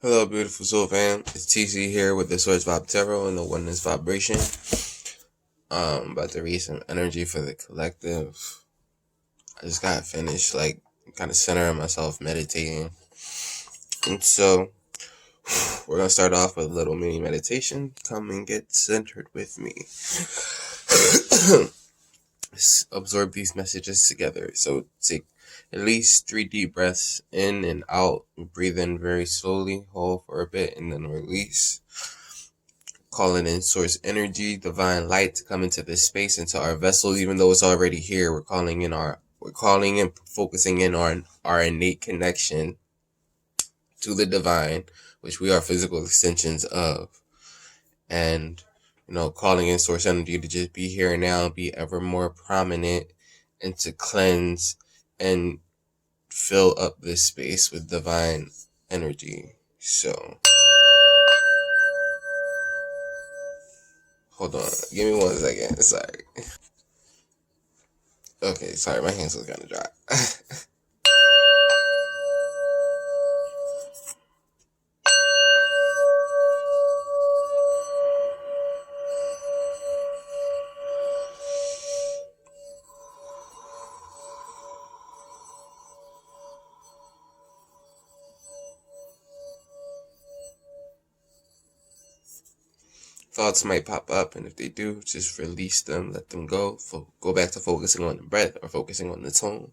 Hello, beautiful soul fam. It's TC here with the Swords Vibe Tarot and the Oneness Vibration. About to read some energy for the collective. I just got finished, kind of centering myself, meditating. And so, we're going to start off with a little mini meditation. Come and get centered with me. Absorb these messages together. So, take at least 3 deep breaths in and out. Breathe in very slowly, hold for a bit, and then release. Calling in source energy, divine light to come into this space, into our vessel, even though it's already here. We're calling in, focusing in on our innate connection to the divine, which we are physical extensions of. And, calling in source energy to just be here and now, be ever more prominent, and to cleanse and fill up this space with divine energy. So, hold on. Give me 1 second. Sorry. Okay, sorry. My hands was kind of dry. Thoughts might pop up, and if they do, just release them, let them go. Go back to focusing on the breath or focusing on the tone.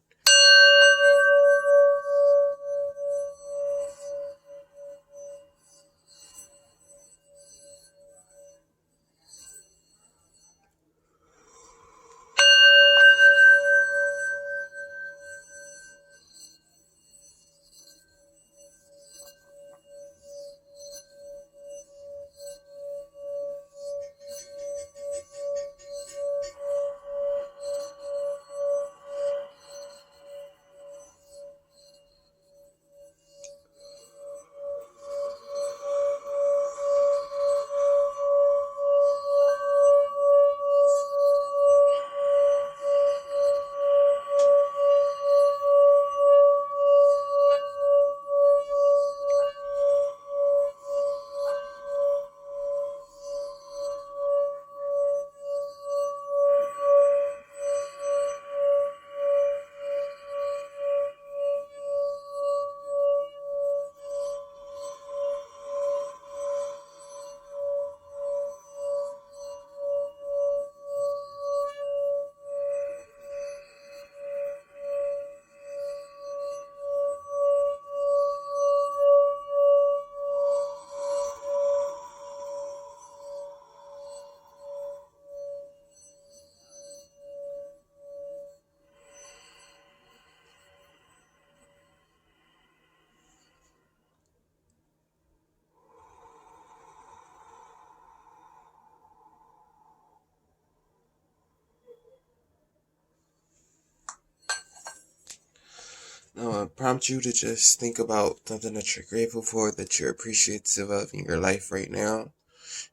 Now, I prompt you to just think about something that you're grateful for, that you're appreciative of in your life right now.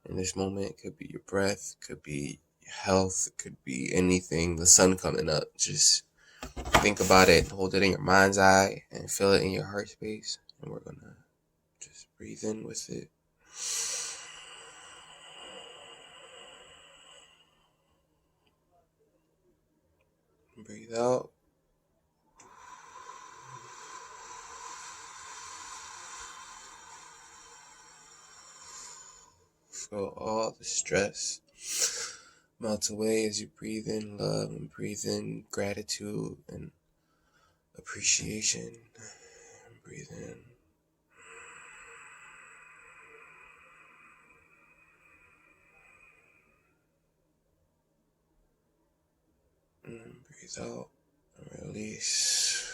In this moment, it could be your breath, it could be health, it could be anything, the sun coming up. Just think about it, hold it in your mind's eye, and feel it in your heart space. And we're going to just breathe in with it. Breathe out. Feel all the stress melt away as you breathe in love and breathe in gratitude and appreciation. And breathe in. And breathe out and release.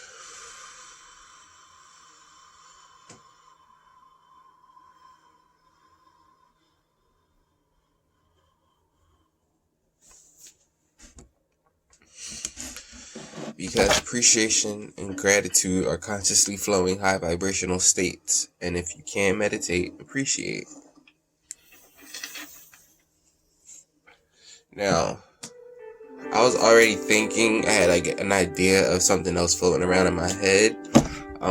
Because appreciation and gratitude are consciously flowing high vibrational states. And if you can meditate, appreciate. Now, I was already thinking, I had an idea of something else floating around in my head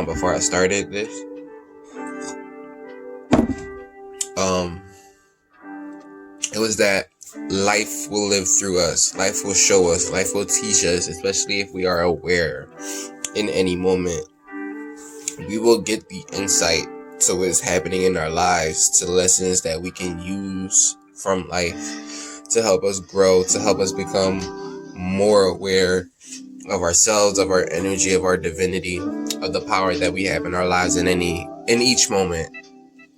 before I started this. it was that life will live through us, life will show us, life will teach us, especially if we are aware in any moment. We will get the insight to what's happening in our lives, to lessons that we can use from life to help us grow, to help us become more aware of ourselves, of our energy, of our divinity, of the power that we have in our lives in each moment.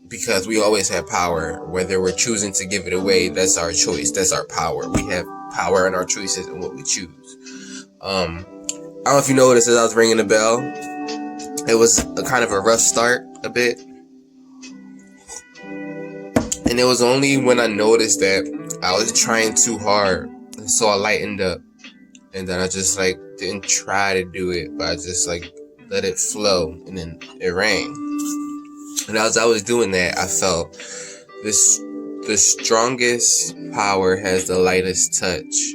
Because we always have power, whether we're choosing to give it away, that's our choice, that's our power. We have power in our choices and what we choose. I don't know if you noticed as I was ringing the bell, it was a kind of a rough start a bit. And it was only when I noticed that I was trying too hard, and so I lightened up. And then I just didn't try to do it, but I just let it flow, and then it rang. And as I was doing that, I felt the strongest power has the lightest touch.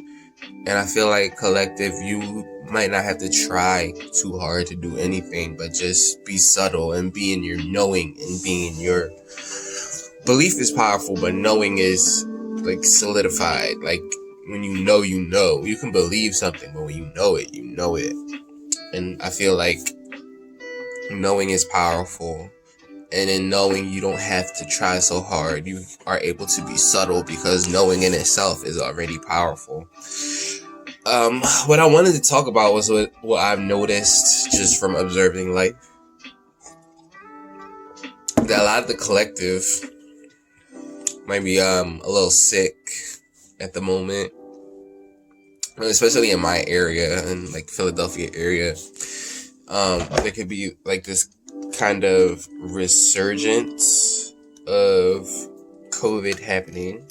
And I feel like collective, you might not have to try too hard to do anything, but just be subtle and be in your knowing and being in your belief is powerful, but knowing is solidified. When you know, you can believe something, but when you know it, you know it. And I feel like knowing is powerful. And in knowing, you don't have to try so hard. You are able to be subtle because knowing in itself is already powerful. What I wanted to talk about was what I've noticed just from observing life. That a lot of the collective might be a little sick at the moment. Especially in my area, in Philadelphia area. There could be this kind of resurgence of COVID happening,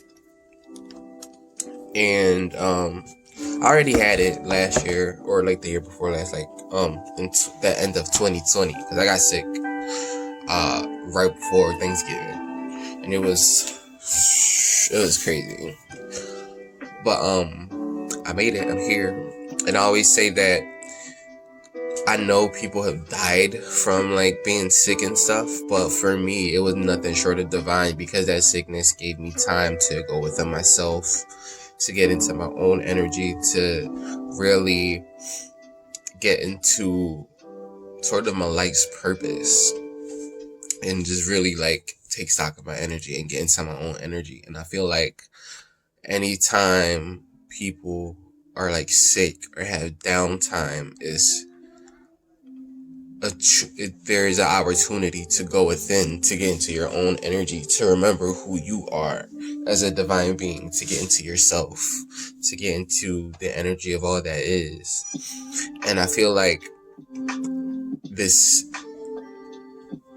and I already had it last year or the year before last, in the end of 2020, because I got sick right before Thanksgiving, and it was crazy, but I made it. I'm here, and I always say that I know people have died from being sick and stuff, but for me, it was nothing short of divine, because that sickness gave me time to go within myself, to get into my own energy, to really get into sort of my life's purpose, and just really take stock of my energy and get into my own energy. And I feel like anytime people are sick or have downtime, there is an opportunity to go within, to get into your own energy, to remember who you are as a divine being, to get into yourself, to get into the energy of all that is. And I feel like this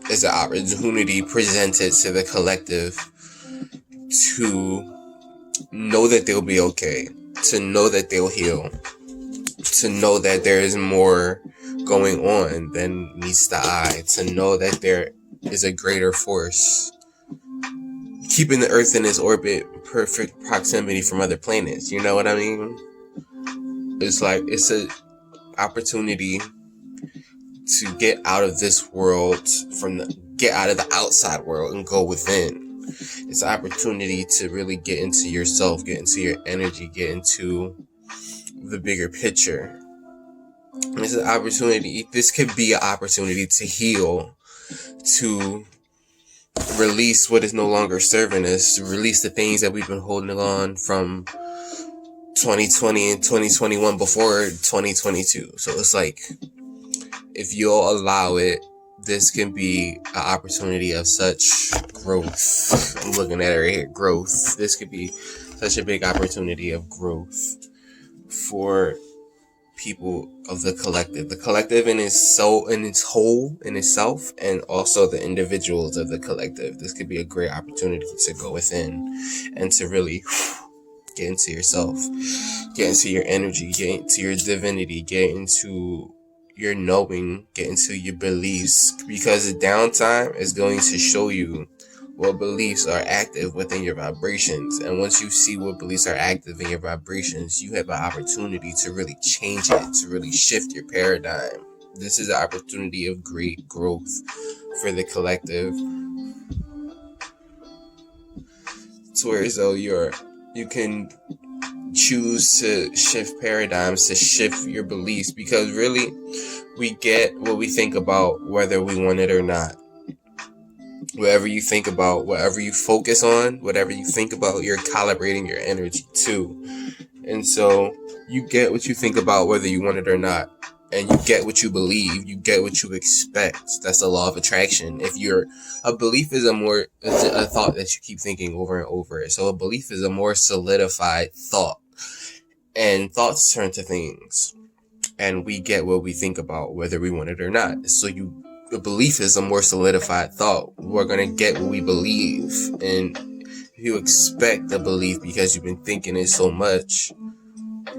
is an opportunity presented to the collective to know that they'll be okay, to know that they'll heal, to know that there is more going on than meets the eye, to know that there is a greater force keeping the Earth in its orbit, perfect proximity from other planets. You know what I mean? It's an opportunity to get out of this world, get out of the outside world and go within. It's an opportunity to really get into yourself, get into your energy, get into the bigger picture. It's an opportunity. This could be an opportunity to heal, to release what is no longer serving us, to release the things that we've been holding on from 2020 and 2021 before 2022. So it's if you'll allow it, this can be an opportunity of such growth. I'm looking at it right here, growth. This could be such a big opportunity of growth for people of the collective in its whole in itself, and also the individuals of the collective. This could be a great opportunity to go within and to really get into yourself, get into your energy, get into your divinity, get into your knowing, get into your beliefs, because the downtime is going to show you what beliefs are active within your vibrations. And once you see what beliefs are active in your vibrations, you have an opportunity to really change it, to really shift your paradigm. This is an opportunity of great growth for the collective. to where so you can choose to shift paradigms, to shift your beliefs, because really we get what we think about whether we want it or not. Whatever you think about, whatever you focus on, whatever you think about, you're calibrating your energy too. And so you get what you think about whether you want it or not. And you get what you believe, you get what you expect. That's the law of attraction. A belief is a thought that you keep thinking over and over. So a belief is a more solidified thought. And thoughts turn to things. And we get what we think about whether we want it or not. So a belief is a more solidified thought. We're going to get what we believe. And if you expect a belief because you've been thinking it so much,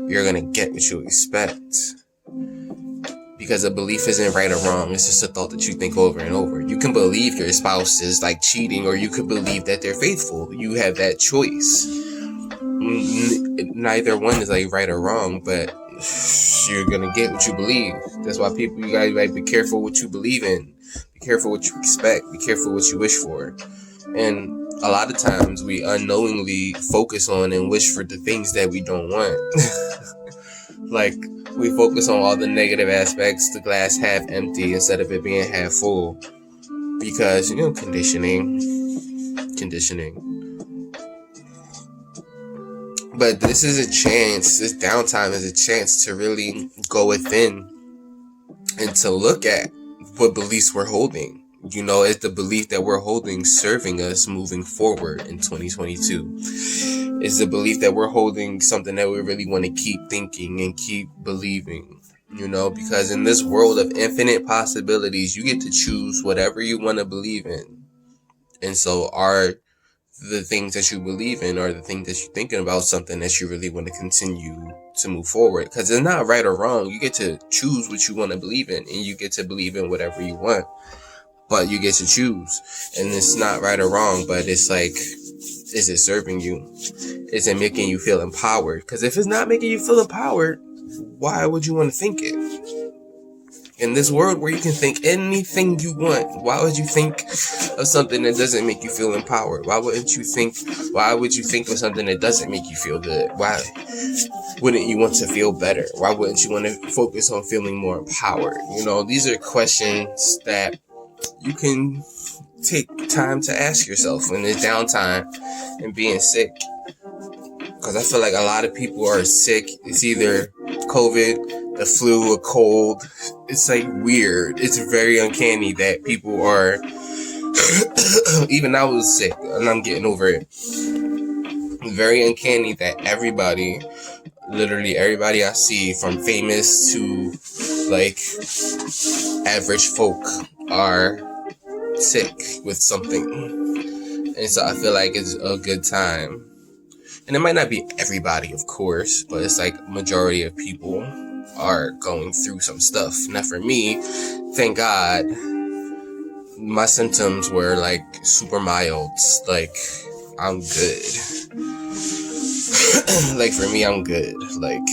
you're going to get what you expect. Because a belief isn't right or wrong. It's just a thought that you think over and over. You can believe your spouse is like cheating, or you could believe that they're faithful. You have that choice. Neither one is like right or wrong, but you're gonna get what you believe. That's why you guys like be careful what you believe in. Be careful what you expect. Be careful what you wish for. And a lot of times we unknowingly focus on and wish for the things that we don't want. Like, we focus on all the negative aspects, the glass half empty instead of it being half full. Because, conditioning. But this is a chance, this downtime is a chance to really go within and to look at what beliefs we're holding. Is the belief that we're holding serving us moving forward in 2022? Is the belief that we're holding something that we really want to keep thinking and keep believing? Because in this world of infinite possibilities, you get to choose whatever you want to believe in. And so are the things that you believe in, or the things that you're thinking about, something that you really want to continue to move forward? Because it's not right or wrong. You get to choose what you want to believe in, and you get to believe in whatever you want. But you get to choose. And it's not right or wrong, but it's like, is it serving you? Is it making you feel empowered? Because if it's not making you feel empowered, why would you want to think it? In this world where you can think anything you want, why would you think of something that doesn't make you feel empowered? Why would you think of something that doesn't make you feel good? Why wouldn't you want to feel better? Why wouldn't you want to focus on feeling more empowered? These are questions that you can take time to ask yourself when there's downtime and being sick. Because I feel like a lot of people are sick. It's either COVID, the flu, a cold. It's like weird. It's very uncanny that people are even I was sick and I'm getting over it. Very uncanny that literally everybody I see, from famous to like average folk, are sick with something. And so I feel like it's a good time. And it might not be everybody, of course, but it's like majority of people are going through some stuff. Now for me, thank God, my symptoms were like super mild. Like, I'm good. Like, for me, I'm good. Like,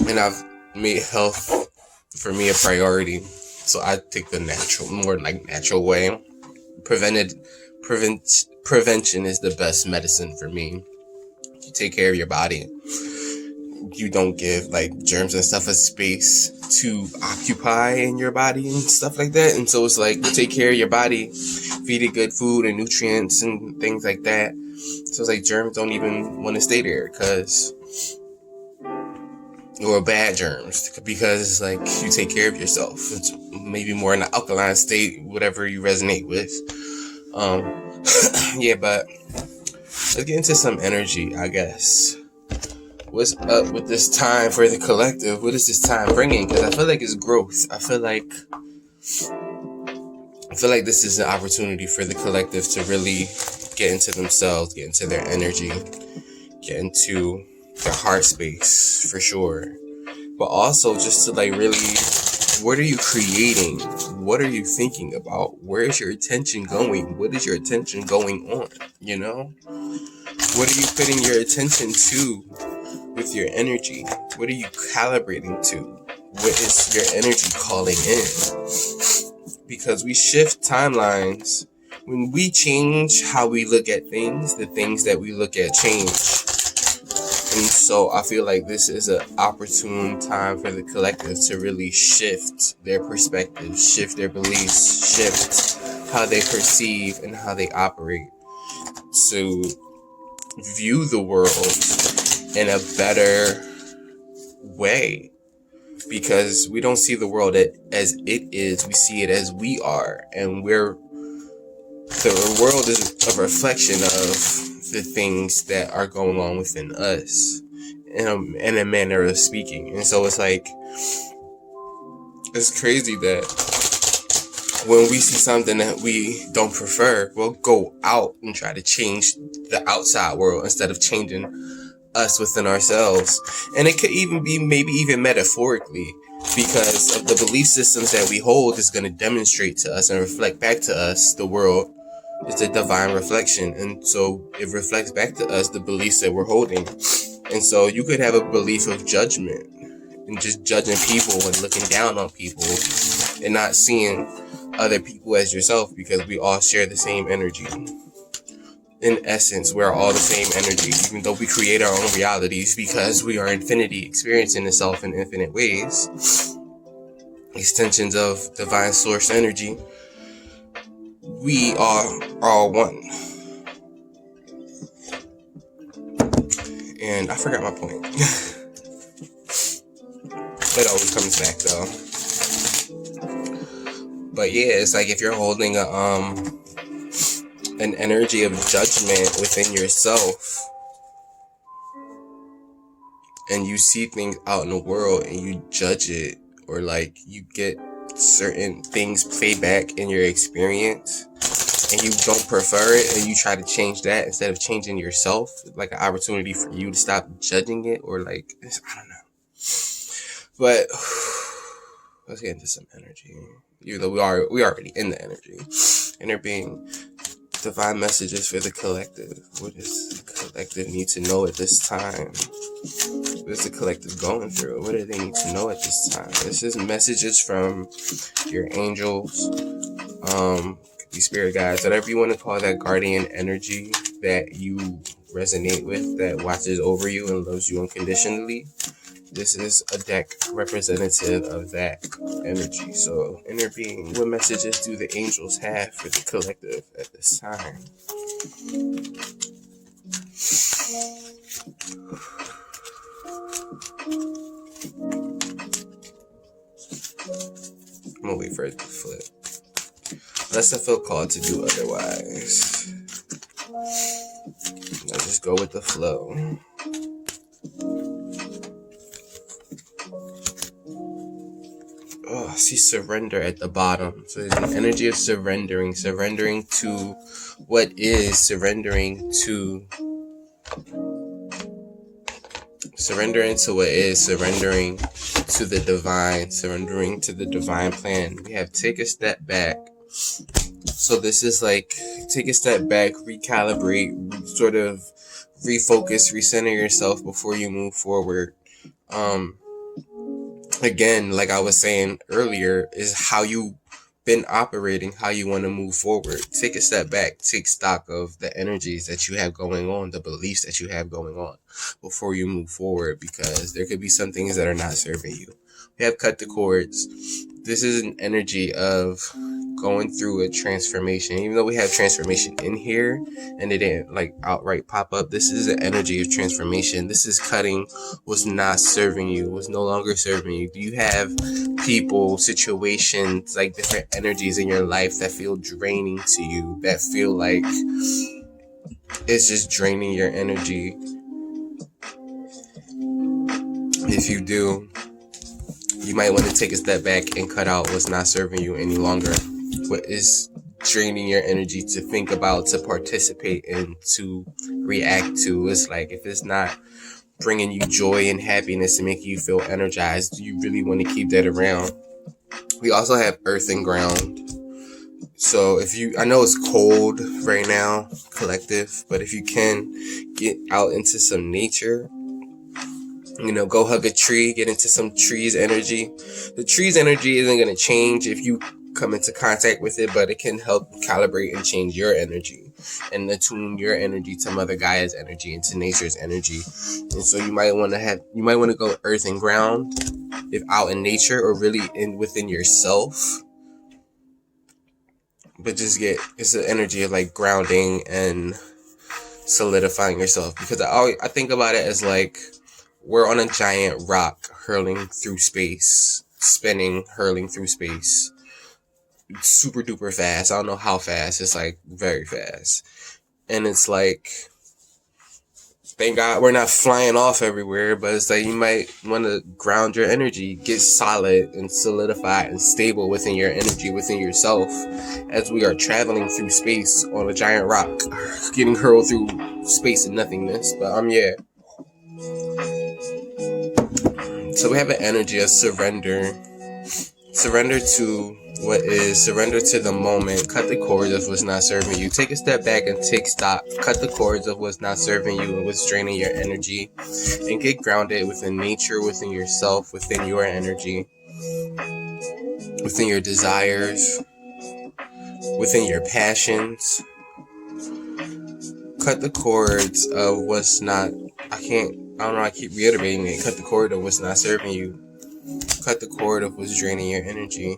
and I've made health for me a priority. So I take the natural way. Prevention is the best medicine for me. You take care of your body. You don't give like germs and stuff a space to occupy in your body and stuff like that. And so it's like, you take care of your body, feed it good food and nutrients and things like that. So it's like germs don't even want to stay there, or bad germs, because it's like you take care of yourself. It's maybe more in the alkaline state, whatever you resonate with. Yeah, but let's get into some energy, I guess. What's up with this time for the collective? What is this time bringing? Because I feel like it's growth. I feel like this is an opportunity for the collective to really get into themselves, get into their energy, get into their heart space, for sure. But also just to like really, what are you creating? What are you thinking about? Where is your attention going? What is your attention going on? What are you putting your attention to with your energy? What are you calibrating to? What is your energy calling in? Because we shift timelines when we change how we look at things, the things that we look at change. And so I feel like this is an opportune time for the collective to really shift their perspective, shift their beliefs, shift how they perceive and how they operate, to view the world in a better way. Because we don't see the world as it is, we see it as we are. And the world is a reflection of the things that are going on within us, in a manner of speaking. And so it's like, it's crazy that when we see something that we don't prefer, we'll go out and try to change the outside world instead of changing us within ourselves. And it could even be maybe even metaphorically, because of the belief systems that we hold is going to demonstrate to us and reflect back to us. The world is a divine reflection, and so it reflects back to us the beliefs that we're holding. And so you could have a belief of judgment and just judging people and looking down on people and not seeing other people as yourself, because we all share the same energy. In essence, we're all the same energy, even though we create our own realities, because we are infinity, experiencing itself in infinite ways, extensions of divine source energy. We are all one. And I forgot my point. It always comes back though. But yeah, it's like if you're holding an energy of judgment within yourself, and you see things out in the world and you judge it, or like you get certain things play back in your experience and you don't prefer it, and you try to change that instead of changing yourself, like an opportunity for you to stop judging it, or like, I don't know. But let's get into some energy. Even though we already in the energy. Inner being, divine messages for the collective. What does the collective need to know at this time? What is the collective going through? What do they need to know at this time? This is messages from your angels, could be spirit guides, whatever you want to call that guardian energy that you resonate with, that watches over you and loves you unconditionally. This is a deck representative of that energy. So, inner being, what messages do the angels have for the collective at this time? I'm gonna wait for it to flip, unless I feel called to do otherwise. I'll just go with the flow. Oh, I see surrender at the bottom. So there's an energy of surrendering to what is, surrendering to the divine, surrendering to the divine plan. We have take a step back. So this is like, take a step back, recalibrate, sort of refocus, recenter yourself before you move forward. Again, like I was saying earlier, is how you've been operating, how you want to move forward. Take a step back, take stock of the energies that you have going on, the beliefs that you have going on before you move forward, because there could be some things that are not serving you. We have cut the cords. This is an energy of going through a transformation. Even though we have transformation in here and it didn't like outright pop up, this is an energy of transformation. This is cutting what's not serving you, what's no longer serving you. Do you have people, situations, like different energies in your life that feel draining to you, that feel like it's just draining your energy? If you do, you might want to take a step back and cut out what's not serving you any longer. What is draining your energy to think about, to participate in, to react to. It's like, if it's not bringing you joy and happiness and making you feel energized, do you really want to keep that around? We also have earth and ground. So I know it's cold right now, collective, but if you can get out into some nature, go hug a tree, get into some trees energy. The trees energy isn't going to change if you come into contact with it, but it can help calibrate and change your energy and attune your energy to Mother Gaia's energy and to nature's energy. And so you might want to go earth and ground if out in nature or really within yourself. But just it's an energy of like grounding and solidifying yourself, because I think about it as like we're on a giant rock hurling through space, hurling through space, super duper fast. I don't know how fast. It's like very fast, and it's like, thank God we're not flying off everywhere, but it's like you might want to ground your energy, get solid and solidified and stable within your energy, within yourself, as we are traveling through space on a giant rock, getting hurled through space and nothingness. But yeah. So we have an energy of surrender. Surrender to what is, surrender to the moment, cut the cords of what's not serving you. Take a step back and take stock. Cut the cords of what's not serving you and what's draining your energy, and get grounded within nature, within yourself, within your energy, within your desires, within your passions. Cut the cords of what's not, I keep reiterating it. Cut the cord of what's not serving you. Cut the cord of what's draining your energy.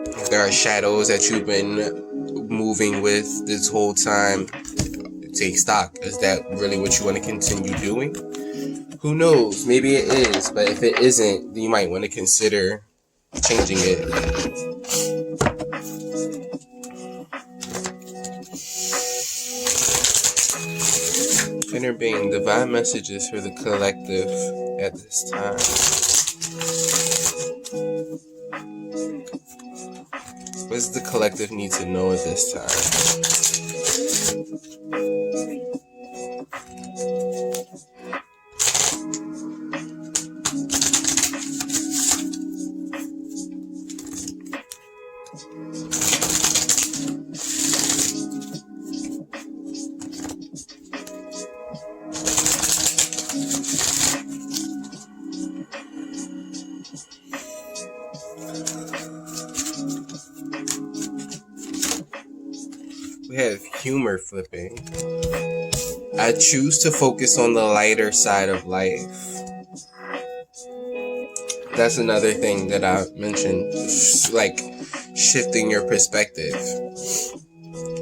If there are shadows that you've been moving with this whole time, take stock. Is that really what you want to continue doing? Who knows? Maybe it is, but if it isn't, then you might want to consider changing it. Inner being, divine messages for the collective at this time. What does the collective need to know at this time? We have humor flipping. I choose to focus on the lighter side of life. That's another thing that I mentioned, like shifting your perspective.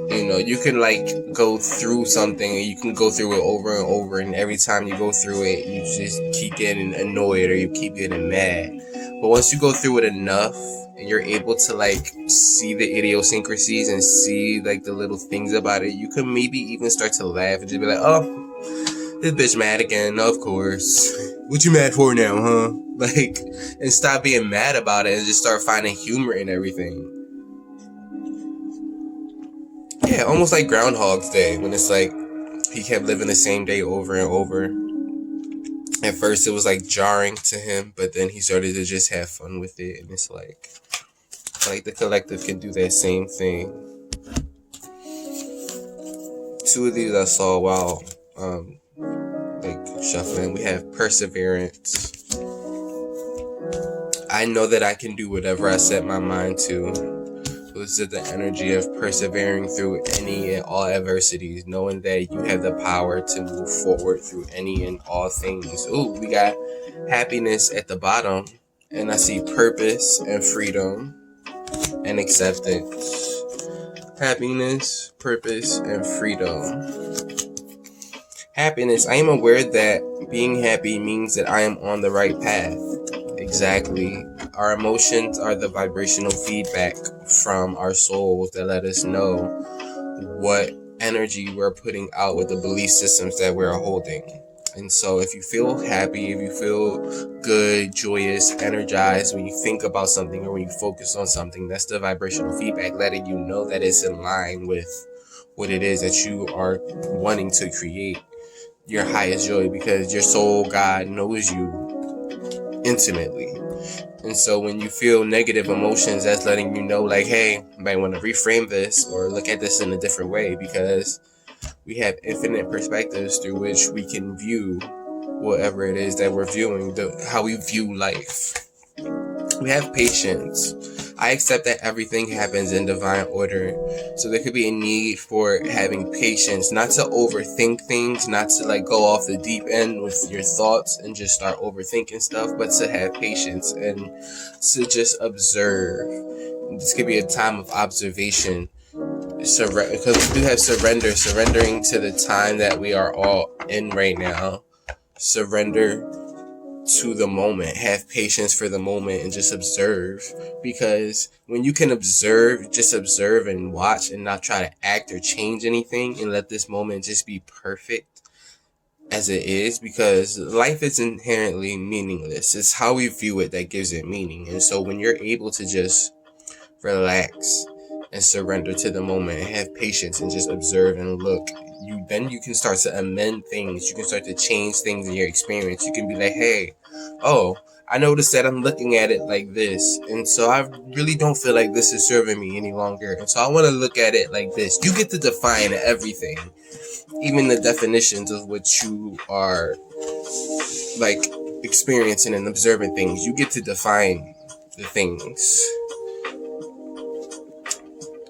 You know, you can like go through something and you can go through it over and over, and every time you go through it, you just keep getting annoyed or you keep getting mad. But once you go through it enough, and you're able to like see the idiosyncrasies and see like the little things about it, you can maybe even start to laugh and just be like, oh, this bitch mad again, of course. What you mad for now, huh? Like, and stop being mad about it and just start finding humor in everything. Yeah, almost like Groundhog's Day, when it's like he kept living the same day over and over. At first it was like jarring to him, but then he started to just have fun with it, and it's like the collective can do that same thing. Two of these I saw while like shuffling. We have perseverance. I know that I can do whatever I set my mind to. This is the energy of persevering through any and all adversities, knowing that you have the power to move forward through any and all things. Ooh, we got happiness at the bottom, and I see purpose and freedom and acceptance. Happiness, purpose, and freedom. Happiness. I am aware that being happy means that I am on the right path. Exactly. Our emotions are the vibrational feedback from our souls that let us know what energy we're putting out with the belief systems that we're holding. And so if you feel happy, if you feel good, joyous, energized when you think about something or when you focus on something, that's the vibrational feedback letting you know that it's in line with what it is that you are wanting to create, your highest joy, because your soul, God, knows you intimately. And so when you feel negative emotions, that's letting you know, like, hey, you might want to reframe this or look at this in a different way, because we have infinite perspectives through which we can view whatever it is that we're viewing, how we view life. We have patience. I accept that everything happens in divine order. So there could be a need for having patience, not to overthink things, not to like go off the deep end with your thoughts and just start overthinking stuff, but to have patience and to just observe. This could be a time of observation. Because we do have surrendering to the time that we are all in right now. Surrender to the moment, have patience for the moment, and just observe. Because when you can observe, just observe and watch and not try to act or change anything, and let this moment just be perfect as it is, because life is inherently meaningless. It's how we view it that gives it meaning. And so when you're able to just relax and surrender to the moment and have patience and just observe and look, then you can start to amend things. You can start to change things in your experience. You can be like, hey, I noticed that I'm looking at it like this, and so I really don't feel like this is serving me any longer, and so I want to look at it like this. You get to define everything, even the definitions of what you are like experiencing and observing things. You get to define the things.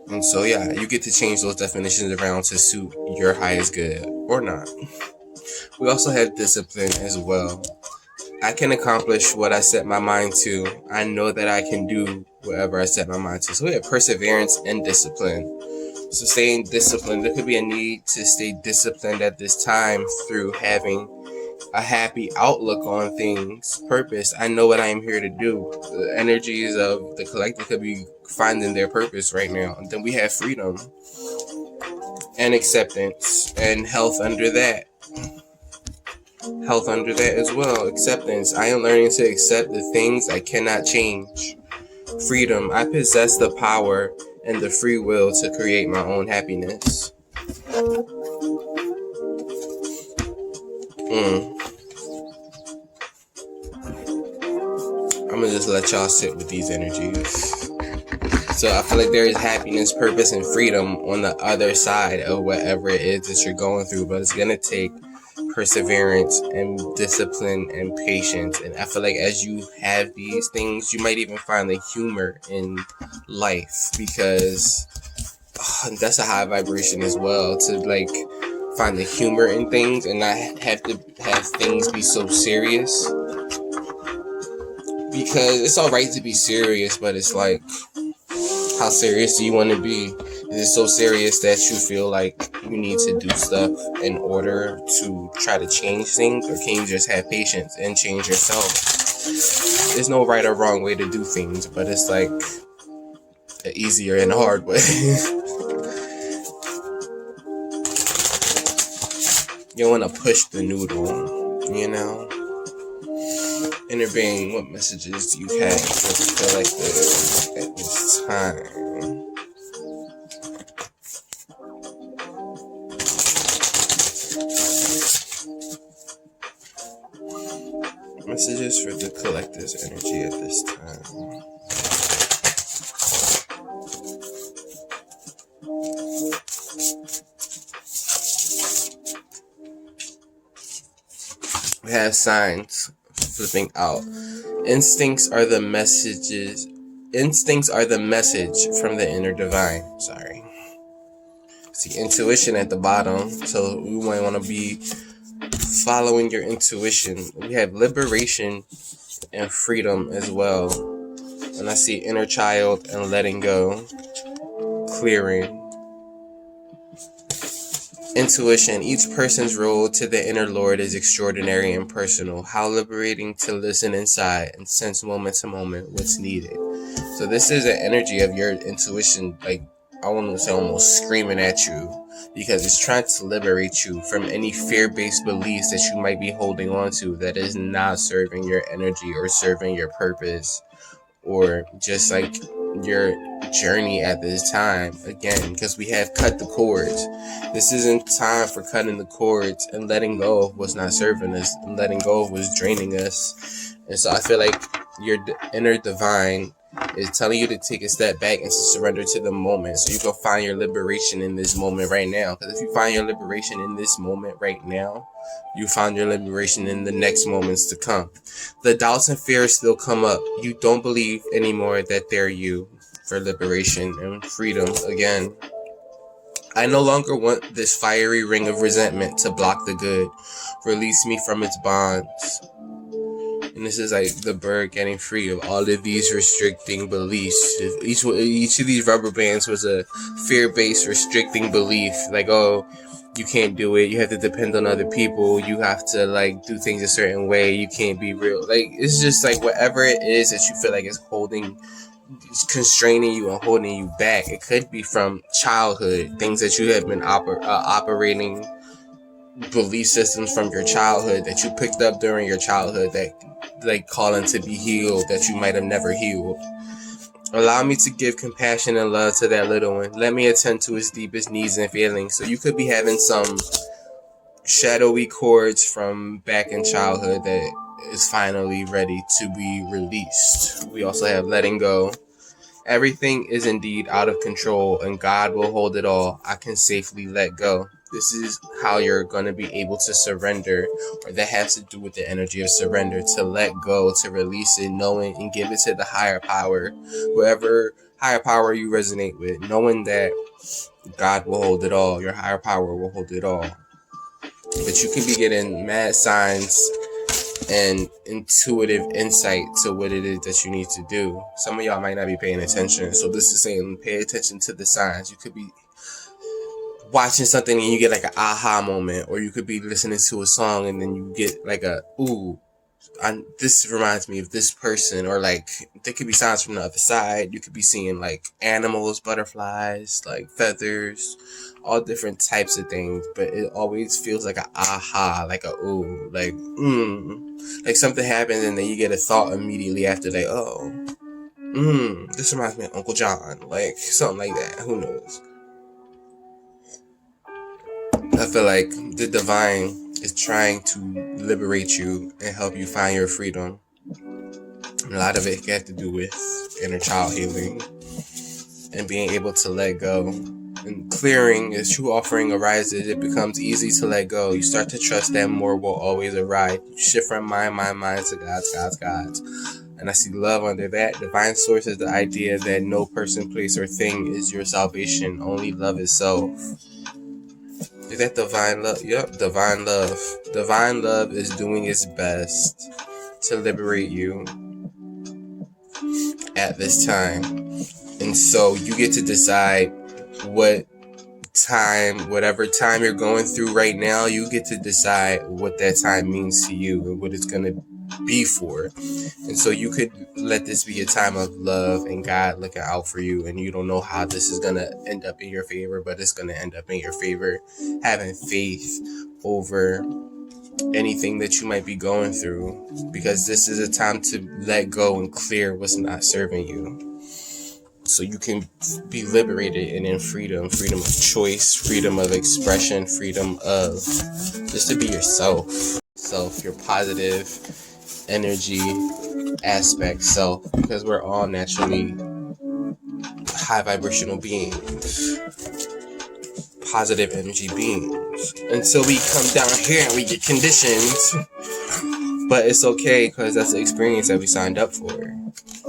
And so, yeah, you get to change those definitions around to suit your highest good or not. We also have discipline as well. I can accomplish what I set my mind to. I know that I can do whatever I set my mind to. So we have perseverance and discipline. So staying disciplined, there could be a need to stay disciplined at this time through having a happy outlook on things, purpose. I know what I am here to do. The energies of the collective could be finding their purpose right now. And then we have freedom and acceptance and health under that. Health under that as well. Acceptance. I am learning to accept the things I cannot change. Freedom. I possess the power and the free will to create my own happiness. I'm gonna just let y'all sit with these energies. So I feel like there is happiness, purpose, and freedom on the other side of whatever it is that you're going through, but it's gonna take perseverance and discipline and patience. And I feel like as you have these things, you might even find the humor in life, because that's a high vibration as well, to like find the humor in things and not have to have things be so serious. Because it's alright to be serious, but it's like, how serious do you want to be? Is it so serious that you feel like you need to do stuff in order to try to change things? Or can you just have patience and change yourself? There's no right or wrong way to do things, but it's like an easier and hard way. You don't want to push the noodle, you know? Inner being, what messages do you have for the collective at this time? Messages for the collective's energy at this time. We have signs flipping out. Instincts are the message from the inner divine. Sorry. See, intuition at the bottom. So we might want to be following your intuition. We have liberation and freedom as well. And I see inner child and letting go. Clearing. Intuition. Each person's road to the inner Lord is extraordinary and personal. How liberating to listen inside and sense moment to moment what's needed. So this is an energy of your intuition, like I want to say almost screaming at you, because it's trying to liberate you from any fear-based beliefs that you might be holding on to that is not serving your energy or serving your purpose, or just like your journey at this time. Again, because we have cut the cords. This isn't time for cutting the cords and letting go of what's not serving us and letting go of what's draining us. And so I feel like your inner divine is telling you to take a step back and to surrender to the moment, so you can find your liberation in this moment right now. Because if you find your liberation in this moment right now, you find your liberation in the next moments to come. The doubts and fears still come up. You don't believe anymore that they're you. for liberation and freedom again. I no longer want this fiery ring of resentment to block the good. Release me from its bonds. And this is like the bird getting free of all of these restricting beliefs. Each of these rubber bands was a fear-based restricting belief. Like, oh, you can't do it. You have to depend on other people. You have to like do things a certain way. You can't be real. Like, it's just like whatever it is that you feel like is constraining you and holding you back. It could be from childhood, things that you have been operating, belief systems from your childhood that you picked up during your childhood that like calling to be healed that you might have never healed. Allow me to give compassion and love to that little one. Let me attend to his deepest needs and feelings. So you could be having some shadowy cords from back in childhood that is finally ready to be released. We also have letting go. Everything is indeed out of control and God will hold it all. I can safely let go. This is how you're going to be able to surrender, or that has to do with the energy of surrender, to let go, to release it, knowing and give it to the higher power, whoever higher power you resonate with, knowing that God will hold it all, your higher power will hold it all. But you can be getting mad signs and intuitive insight to what it is that you need to do. Some of y'all might not be paying attention, so this is saying pay attention to the signs. You could be watching something and you get like an aha moment, or you could be listening to a song and then you get like a ooh, this reminds me of this person, or like there could be sounds from the other side. You could be seeing like animals, butterflies, like feathers, all different types of things, but it always feels like a aha, like a ooh, like something happens and then you get a thought immediately after, like, oh, this reminds me of Uncle John, like something like that. Who knows? I feel like the divine is trying to liberate you and help you find your freedom. And a lot of it has to do with inner child healing and being able to let go. And clearing, as true offering arises, it becomes easy to let go. You start to trust that more will always arrive. You shift from mind to God's. And I see love under that. Divine source is the idea that no person, place, or thing is your salvation. Only love is self. Is that divine love? Yep, divine love. Divine love is doing its best to liberate you at this time. And so you get to decide whatever time you're going through right now, you get to decide what that time means to you and what it's going to be for. And so you could let this be a time of love and God looking out for you, and you don't know how this is going to end up in your favor, but it's going to end up in your favor. Having faith over anything that you might be going through, because this is a time to let go and clear what's not serving you, so you can be liberated and in freedom of choice, freedom of expression, freedom of just to be yourself, your positive energy aspect self, because we're all naturally high vibrational beings, positive energy beings. And so we come down here and we get conditioned, but it's okay, because that's the experience that we signed up for.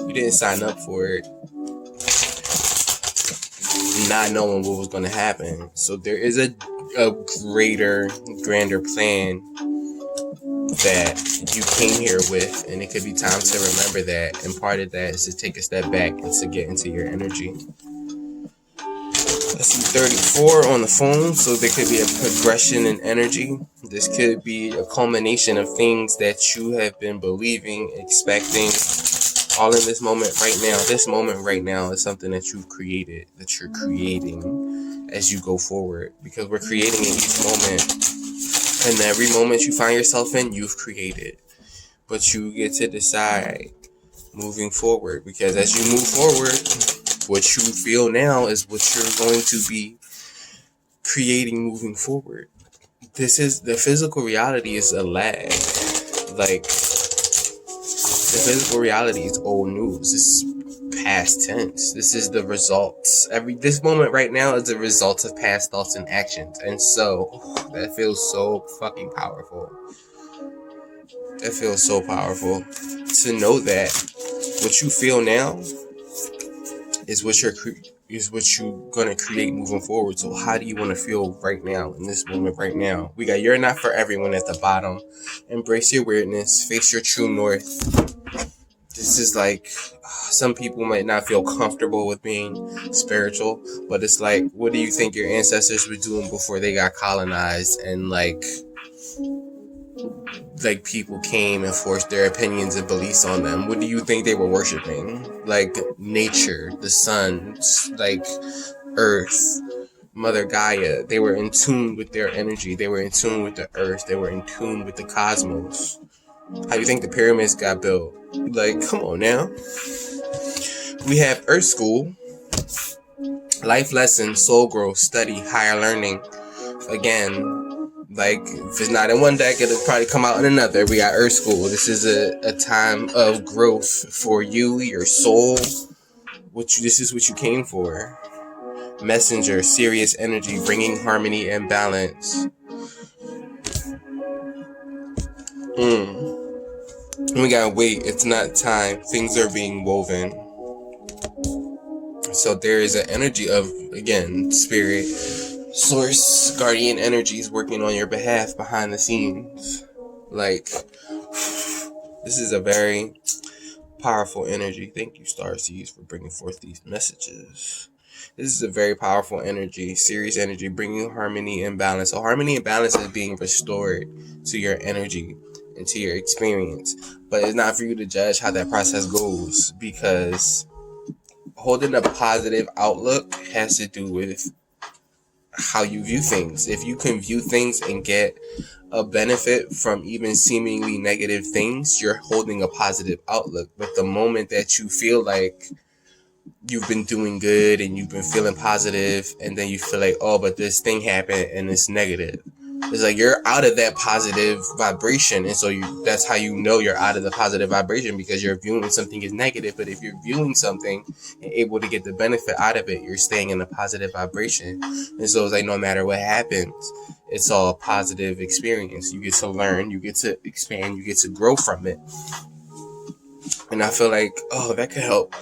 We didn't sign up for it not knowing what was going to happen. So there is a grander plan that you came here with, and it could be time to remember that. And part of that is to take a step back and to get into your energy. I see 34 on the phone, so there could be a progression in energy. This could be a culmination of things that you have been believing, expecting, all in this moment right now. This moment right now is something that you've created, that you're creating as you go forward, because we're creating in each moment. And every moment you find yourself in, you've created. But you get to decide moving forward, because as you move forward, what you feel now is what you're going to be creating moving forward. This is the physical reality is a lag. Like, the physical reality is old news. This is past tense. This is the results. This moment right now is the result of past thoughts and actions. And so that feels so fucking powerful. That feels so powerful to know that what you feel now is what you're gonna create moving forward. So how do you want to feel right now, in this moment right now? We got You're Not For Everyone at the bottom. Embrace your weirdness, face your true north. This is like, some people might not feel comfortable with being spiritual, but it's like, what do you think your ancestors were doing before they got colonized, and like people came and forced their opinions and beliefs on them? What do you think they were worshiping? Like nature, the sun, like earth, Mother Gaia. They were in tune with their energy. They were in tune with the earth. They were in tune with the cosmos. How do you think the pyramids got built? Like, come on now. We have Earth School, life lessons, soul growth, study, higher learning. Again, like, if it's not in one deck, it'll probably come out in another. We got Earth School. This is a time of growth for you, your soul. This is what you came for. Messenger, serious energy, bringing harmony and balance. We gotta wait. It's not time. Things are being woven. So there is an energy of, again, spirit, source, guardian energies working on your behalf behind the scenes. Like, this is a very powerful energy. Thank you, Starseeds, for bringing forth these messages. This is a very powerful energy, serious energy, bringing harmony and balance. So harmony and balance is being restored to your energy and to your experience. But it's not for you to judge how that process goes, because holding a positive outlook has to do with how you view things. If you can view things and get a benefit from even seemingly negative things, you're holding a positive outlook. But the moment that you feel like you've been doing good and you've been feeling positive, and then you feel like, oh, but this thing happened and it's negative, it's like you're out of that positive vibration. And so that's how you know you're out of the positive vibration, because you're viewing something as negative. But if you're viewing something and able to get the benefit out of it, you're staying in a positive vibration. And so it's like, no matter what happens, it's all a positive experience. You get to learn, you get to expand, you get to grow from it. And I feel like, oh, that could help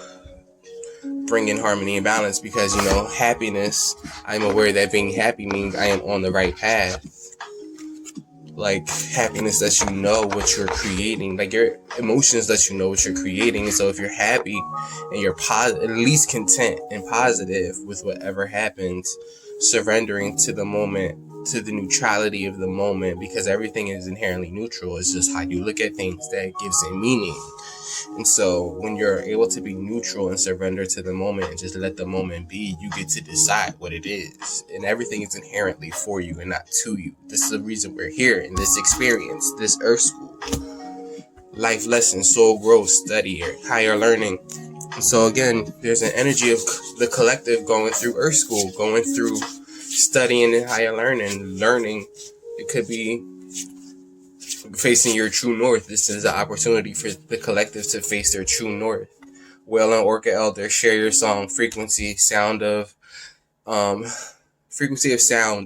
bring in harmony and balance, because, happiness, I'm aware that being happy means I am on the right path. Like, happiness lets you know what you're creating. Like, your emotions let you know what you're creating. And so if you're happy and you're at least content and positive with whatever happens, surrendering to the moment, to the neutrality of the moment, because everything is inherently neutral. It's just how you look at things that gives it meaning. And so when you're able to be neutral and surrender to the moment and just let the moment be, you get to decide what it is. And everything is inherently for you and not to you. This is the reason we're here in this experience, this Earth School. Life lessons, soul growth, study, higher learning. And so again, there's an energy of the collective going through Earth School, going through studying and higher learning. It could be facing your true north. This is an opportunity for the collective to face their true north. Whale and Orca Elder, share your song, frequency of sound,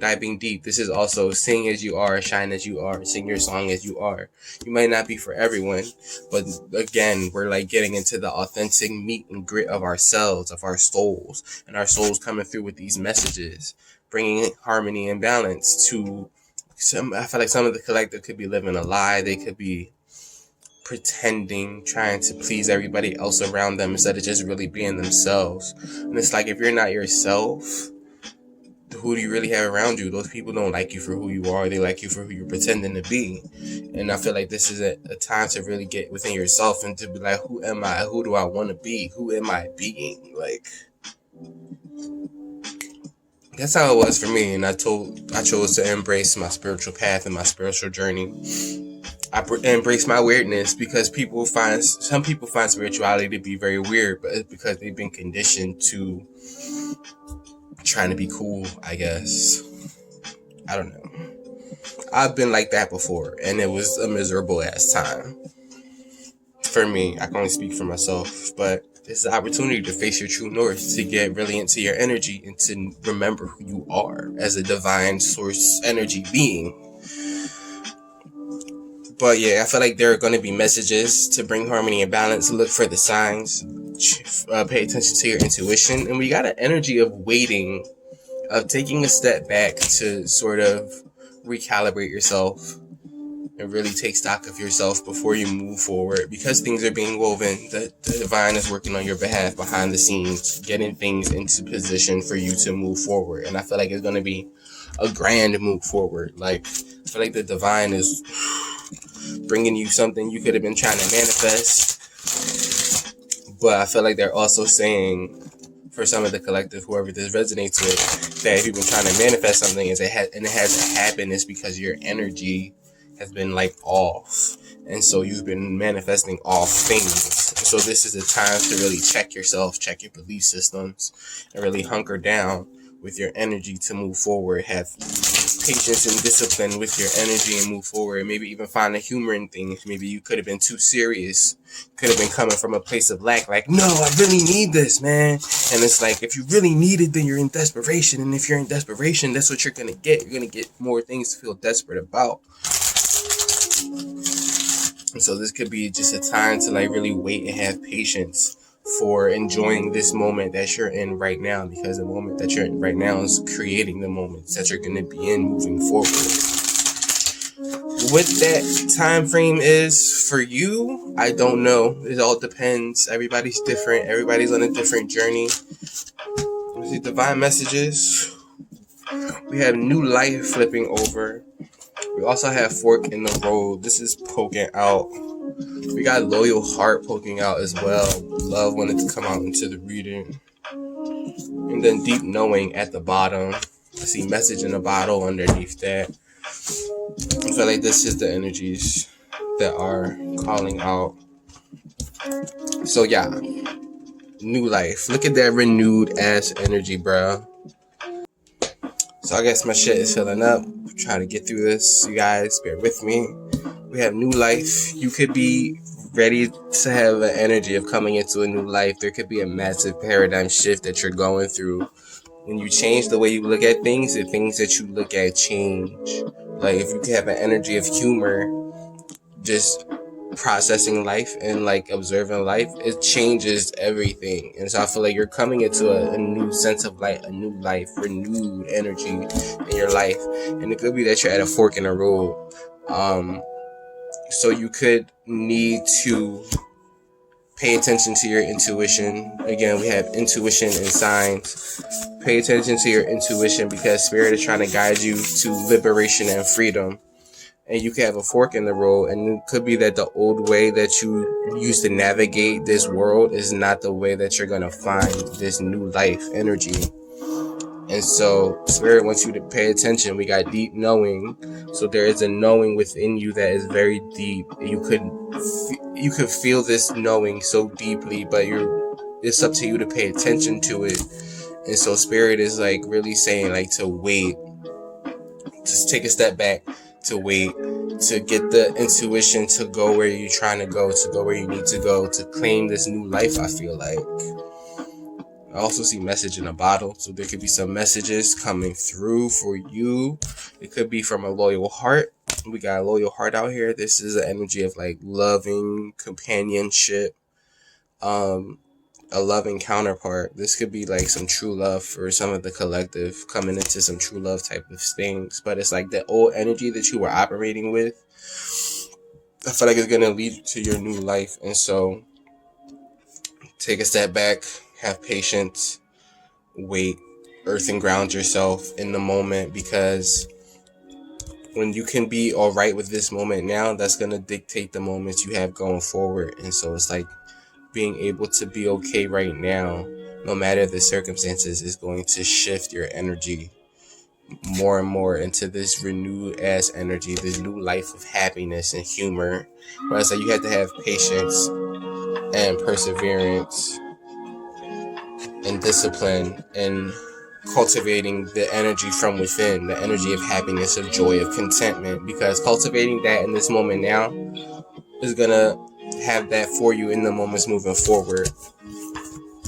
diving deep. This is also sing as you are, shine as you are, sing your song as you are. You might not be for everyone, but again, we're like getting into the authentic meat and grit of ourselves, of our souls, and our souls coming through with these messages, bringing harmony and balance to I feel like some of the collective could be living a lie. They could be pretending, trying to please everybody else around them instead of just really being themselves. And it's like, if you're not yourself, who do you really have around you? Those people don't like you for who you are. They like you for who you're pretending to be. And I feel like this is a time to really get within yourself and to be like, who am I? Who do I want to be? Who am I being? Like, that's how it was for me, and I chose to embrace my spiritual path and my spiritual journey. I embrace my weirdness, because some people find spirituality to be very weird, but it's because they've been conditioned to trying to be cool, I guess. I don't know. I've been like that before, and it was a miserable ass time. For me, I can only speak for myself, but it's the opportunity to face your true north, to get really into your energy and to remember who you are as a divine source energy being. But yeah, I feel like there are going to be messages to bring harmony and balance. Look for the signs. pay attention to your intuition. And we got an energy of waiting, of taking a step back to sort of recalibrate yourself and really take stock of yourself before you move forward, because things are being woven. The divine is working on your behalf behind the scenes, getting things into position for you to move forward. And I feel like it's going to be a grand move forward. Like, I feel like the divine is bringing you something you could have been trying to manifest, but I feel like they're also saying, for some of the collective, whoever this resonates with, that if you've been trying to manifest something and it hasn't happened, it's because your energy has been like off, and so you've been manifesting off things. So this is a time to really check yourself, check your belief systems, and really hunker down with your energy to move forward. Have patience and discipline with your energy and move forward. Maybe even find the humor in things. Maybe you could have been too serious, could have been coming from a place of lack, like, no, I really need this, man. And it's like, if you really need it, then you're in desperation, and if you're in desperation, that's what you're gonna get. You're gonna get more things to feel desperate about. And so this could be just a time to like really wait and have patience for enjoying this moment that you're in right now, because the moment that you're in right now is creating the moments that you're going to be in moving forward. What that time frame is for you, I don't know. It all depends. Everybody's different. Everybody's on a different journey. We see divine messages. We have new light flipping over. We also have fork in the road. This is poking out. We got loyal heart poking out as well. Love wanted to come out into the reading. And then deep knowing at the bottom. I see message in a bottle underneath that. I feel like this is the energies that are calling out. So yeah, new life. Look at that renewed ass energy, bro. So I guess my shit is filling up. I'm trying to get through this. You guys, bear with me. We have new life. You could be ready to have an energy of coming into a new life. There could be a massive paradigm shift that you're going through. When you change the way you look at things, the things that you look at change. Like, if you could have an energy of humor, just processing life and like observing life, it changes everything. And so I feel like you're coming into a new sense of light, a new life, renewed energy in your life. And it could be that you're at a fork in the road. So you could need to pay attention to your intuition. Again, we have intuition and signs. Pay attention to your intuition, because spirit is trying to guide you to liberation and freedom. And you can have a fork in the road, and it could be that the old way that you used to navigate this world is not the way that you're going to find this new life energy. And so spirit wants you to pay attention. We got deep knowing. So there is a knowing within you that is very deep. You could feel this knowing so deeply, but it's up to you to pay attention to it. And so spirit is like really saying like to wait, just take a step back, to wait, to get the intuition to go where you're trying to go where you need to go, to claim this new life, I feel like. I also see message in a bottle, so there could be some messages coming through for you. It could be from a loyal heart. We got a loyal heart out here. This is an energy of like loving companionship, a loving counterpart. This could be like some true love for some of the collective, coming into some true love type of things. But it's like the old energy that you were operating with, I feel like it's going to lead to your new life. And so take a step back, have patience, wait, earth and ground yourself in the moment, because when you can be all right with this moment now, that's going to dictate the moments you have going forward. And so it's like being able to be okay right now, no matter the circumstances, is going to shift your energy more and more into this renewed ass energy, this new life of happiness and humor. But it's like you have to have patience and perseverance and discipline and cultivating the energy from within, the energy of happiness, of joy, of contentment, because cultivating that in this moment now is gonna have that for you in the moments moving forward.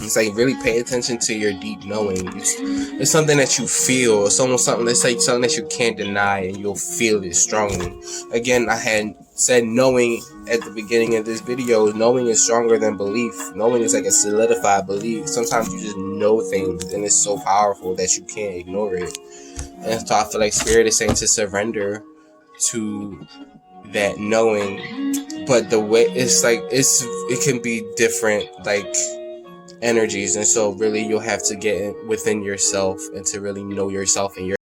It's like really pay attention to your deep knowing. It's something that you feel. It's almost something that's like something that you can't deny, and you'll feel it strongly. Again, I had said knowing at the beginning of this video, knowing is stronger than belief. Knowing is like a solidified belief. Sometimes you just know things and it's so powerful that you can't ignore it. And so I feel like Spirit is saying to surrender to that knowing, but the way it's like it can be different like energies, and so really you'll have to get within yourself and to really know yourself and your.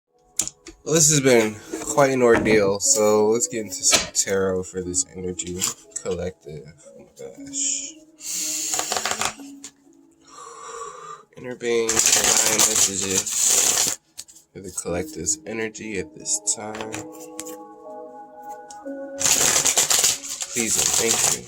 Well, this has been quite an ordeal, so let's get into some tarot for this energy collective. Oh my gosh. Inner beings, divine messages for the collective's energy at this time. Please and thank you.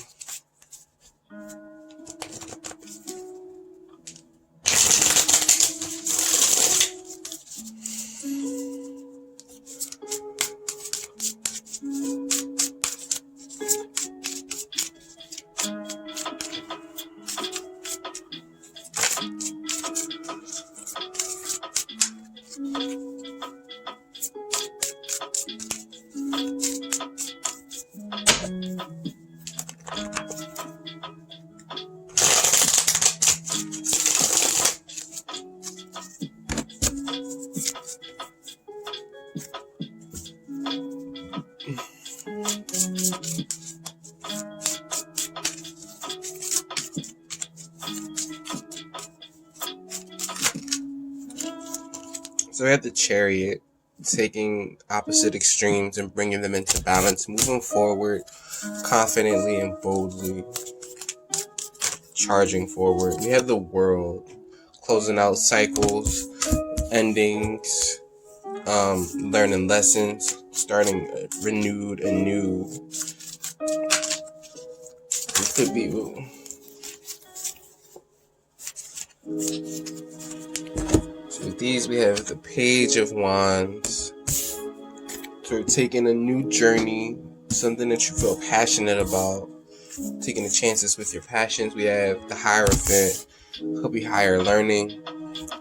So we have the Chariot, taking opposite extremes and bringing them into balance, moving forward confidently and boldly, charging forward. We have the World, closing out cycles, endings, learning lessons, starting renewed and new. It could be. So with these, we have the Page of Wands. So we're taking a new journey, something that you feel passionate about, taking the chances with your passions. We have the Hierophant, could be higher learning,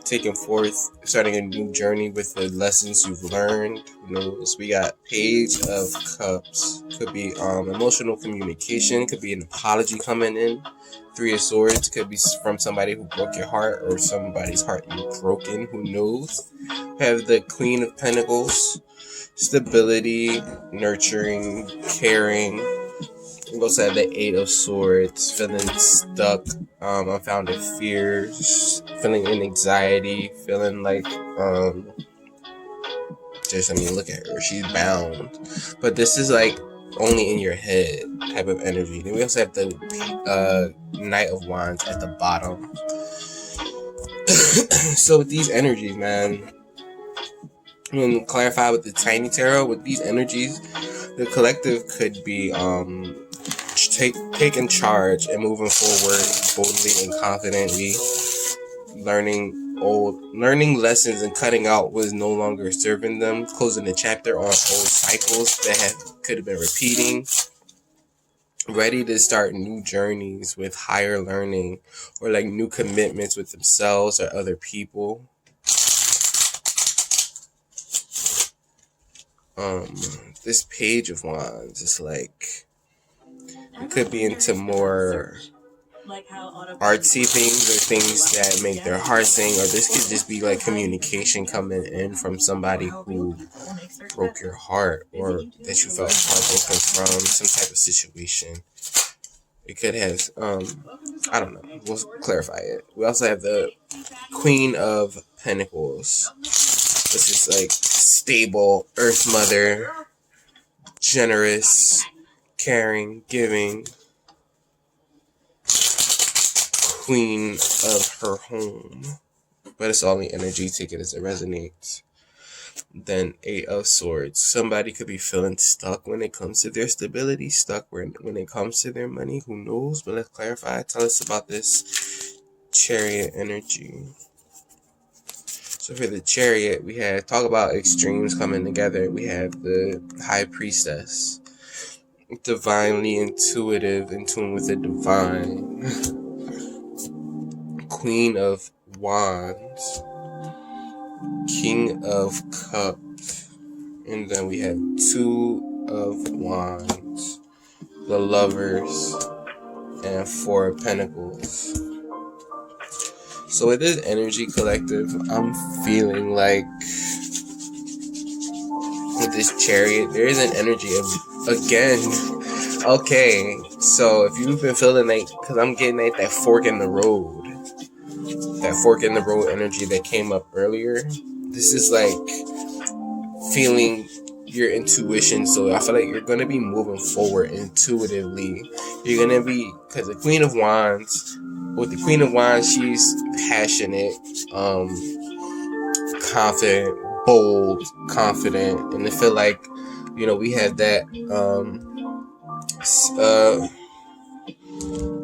taking forth, starting a new journey with the lessons you've learned. Who knows? We got Page of Cups, could be emotional communication, could be an apology coming in. Three of Swords could be from somebody who broke your heart or somebody's heart you've broken. Who knows? We have the Queen of Pentacles, stability, nurturing, caring. We also have the Eight of Swords, feeling stuck, unfounded fears, feeling in anxiety, feeling like, look at her, she's bound. But this is like only in your head type of energy. Then we also have the Knight of Wands at the bottom. So with these energies, man, I'm going to clarify with the Tiny Tarot, with these energies, the collective could be taking charge and moving forward boldly and confidently, learning lessons and cutting out what is no longer serving them, closing the chapter on old cycles that could have been repeating, ready to start new journeys with higher learning or like new commitments with themselves or other people. This Page of Wands is like, it could be into more artsy things or things that make their heart sing, or this could just be like communication coming in from somebody who broke your heart or that you felt heartbroken from, some type of situation. It could have, I don't know, we'll clarify it. We also have the Queen of Pentacles. This is like stable, Earth Mother, generous, caring, giving, queen of her home. But it's all the energy, take it as it resonates. Then Eight of Swords. Somebody could be feeling stuck when it comes to their stability, stuck when it comes to their money. Who knows? But let's clarify. Tell us about this Chariot energy. So for the Chariot, we have talk about extremes coming together. We have the High Priestess, divinely intuitive, in tune with the divine. Queen of Wands, King of Cups, and then we have Two of Wands. the Lovers, and Four of Pentacles. So with this energy collective, I'm feeling like with this Chariot, there is an energy of, again, okay, so if you've been feeling like, because I'm getting like that fork in the road, energy that came up earlier, this is like feeling your intuition. So I feel like you're going to be moving forward intuitively. You're going to be, because the Queen of Wands, with the Queen of Wands, she's passionate, confident, bold, confident, and I feel like, you know, we have that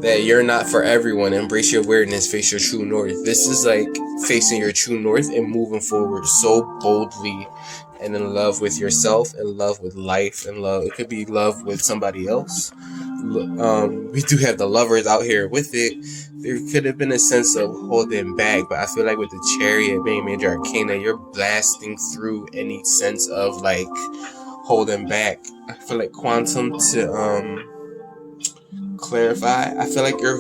that you're not for everyone. Embrace your weirdness, face your true north. This is like facing your true north and moving forward so boldly and in love with yourself, in love with life, and love. It could be love with somebody else. We do have the Lovers out here with it. There could have been a sense of holding back, but I feel like with the Chariot being major arcana, you're blasting through any sense of like holding back. I feel like quantum to clarify, I feel like you're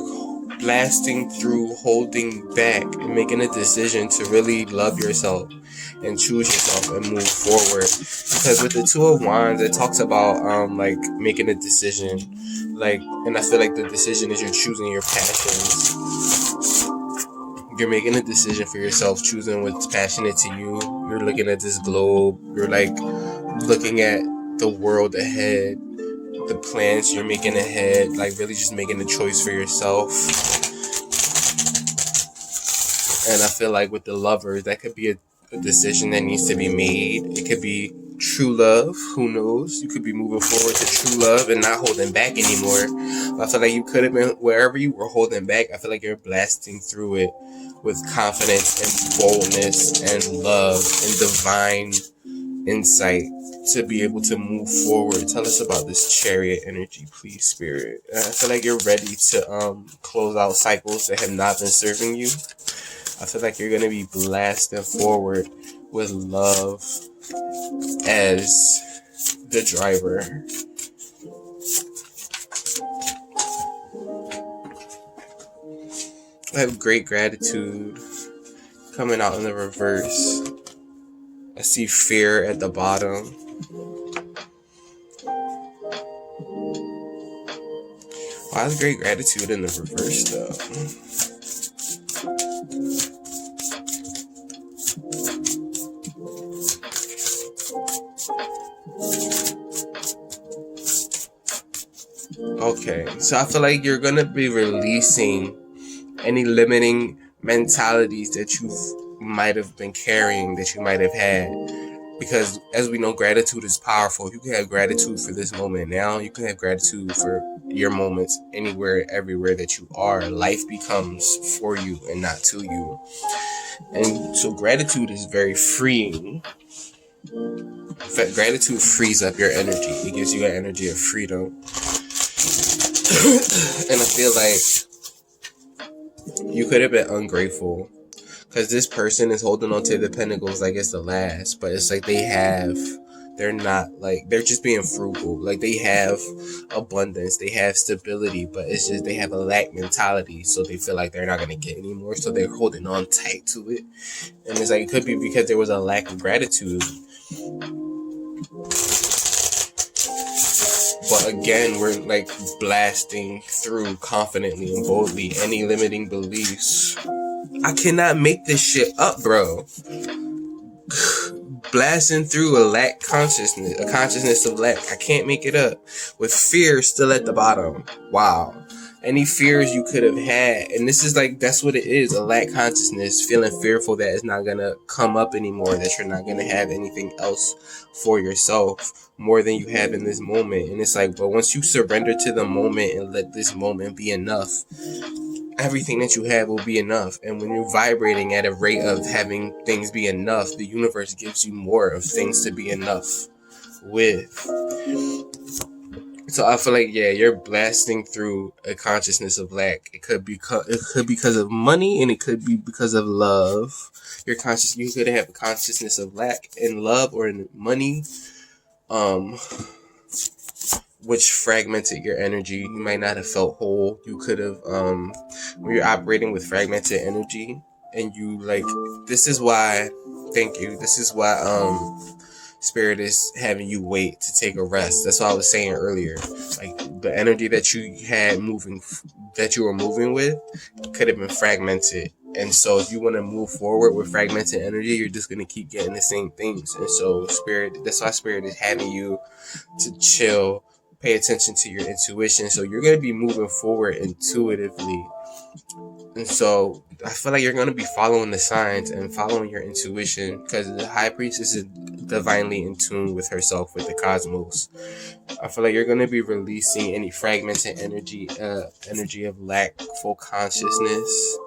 blasting through holding back and making a decision to really love yourself and choose yourself and move forward. Because with the Two of Wands, it talks about like making a decision, like, and I feel like the decision is you're choosing your passions. You're making a decision for yourself, choosing what's passionate to you. You're looking at this globe, you're like looking at the world ahead, the plans you're making ahead, like really just making a choice for yourself. And I feel like with the Lovers, that could be a decision that needs to be made. It could be true love, who knows? You could be moving forward to true love and not holding back anymore. But I feel like you could have been, wherever you were holding back, I feel like you're blasting through it with confidence and boldness and love and divine insight to be able to move forward. Tell us about this Chariot energy, please, Spirit. I feel like you're ready to close out cycles that have not been serving you. I feel like you're going to be blasting forward with love as the driver. I have great gratitude coming out in the reverse. I see fear at the bottom. Why is great gratitude in the reverse though? Okay, so I feel like you're going to be releasing any limiting mentalities that you might have been carrying, that you might have had. Because as we know, gratitude is powerful. You can have gratitude for this moment now. You can have gratitude for your moments anywhere, everywhere that you are. Life becomes for you and not to you. And so gratitude is very freeing. In fact, gratitude frees up your energy. It gives you an energy of freedom. And I feel like you could have been ungrateful. Because this person is holding on to the Pentacles like it's the last. But it's like they're not like, they're just being frugal. Like they have abundance, they have stability, but it's just they have a lack mentality. So they feel like they're not going to get any more. So they're holding on tight to it. And it's like, it could be because there was a lack of gratitude. But again, we're like blasting through confidently and boldly any limiting beliefs. I cannot make this shit up, bro. Blasting through a consciousness of lack. I can't make it up. With fear still at the bottom. Wow. Any fears you could have had. And this is like, that's what it is. A lack consciousness. Feeling fearful that it's not going to come up anymore. That you're not going to have anything else for yourself more than you have in this moment. And it's like, but once you surrender to the moment and let this moment be enough, everything that you have will be enough. And when you're vibrating at a rate of having things be enough, the universe gives you more of things to be enough with. So I feel like, yeah, you're blasting through a consciousness of lack. It could be because of money, and it could be because of love. You could have a consciousness of lack in love or in money. which fragmented your energy. You might not have felt whole. You could have, when you're operating with fragmented energy, and you like, this is why, thank you, this is why, Spirit is having you wait to take a rest. That's what I was saying earlier. Like, the energy that you had that you were moving with could have been fragmented. And so if you want to move forward with fragmented energy, you're just going to keep getting the same things. And so that's why Spirit is having you to chill, pay attention to your intuition. So you're going to be moving forward intuitively. And so I feel like you're going to be following the signs and following your intuition, because the High Priestess is divinely in tune with herself, with the cosmos. I feel like you're going to be releasing any fragmented energy of lackful consciousness.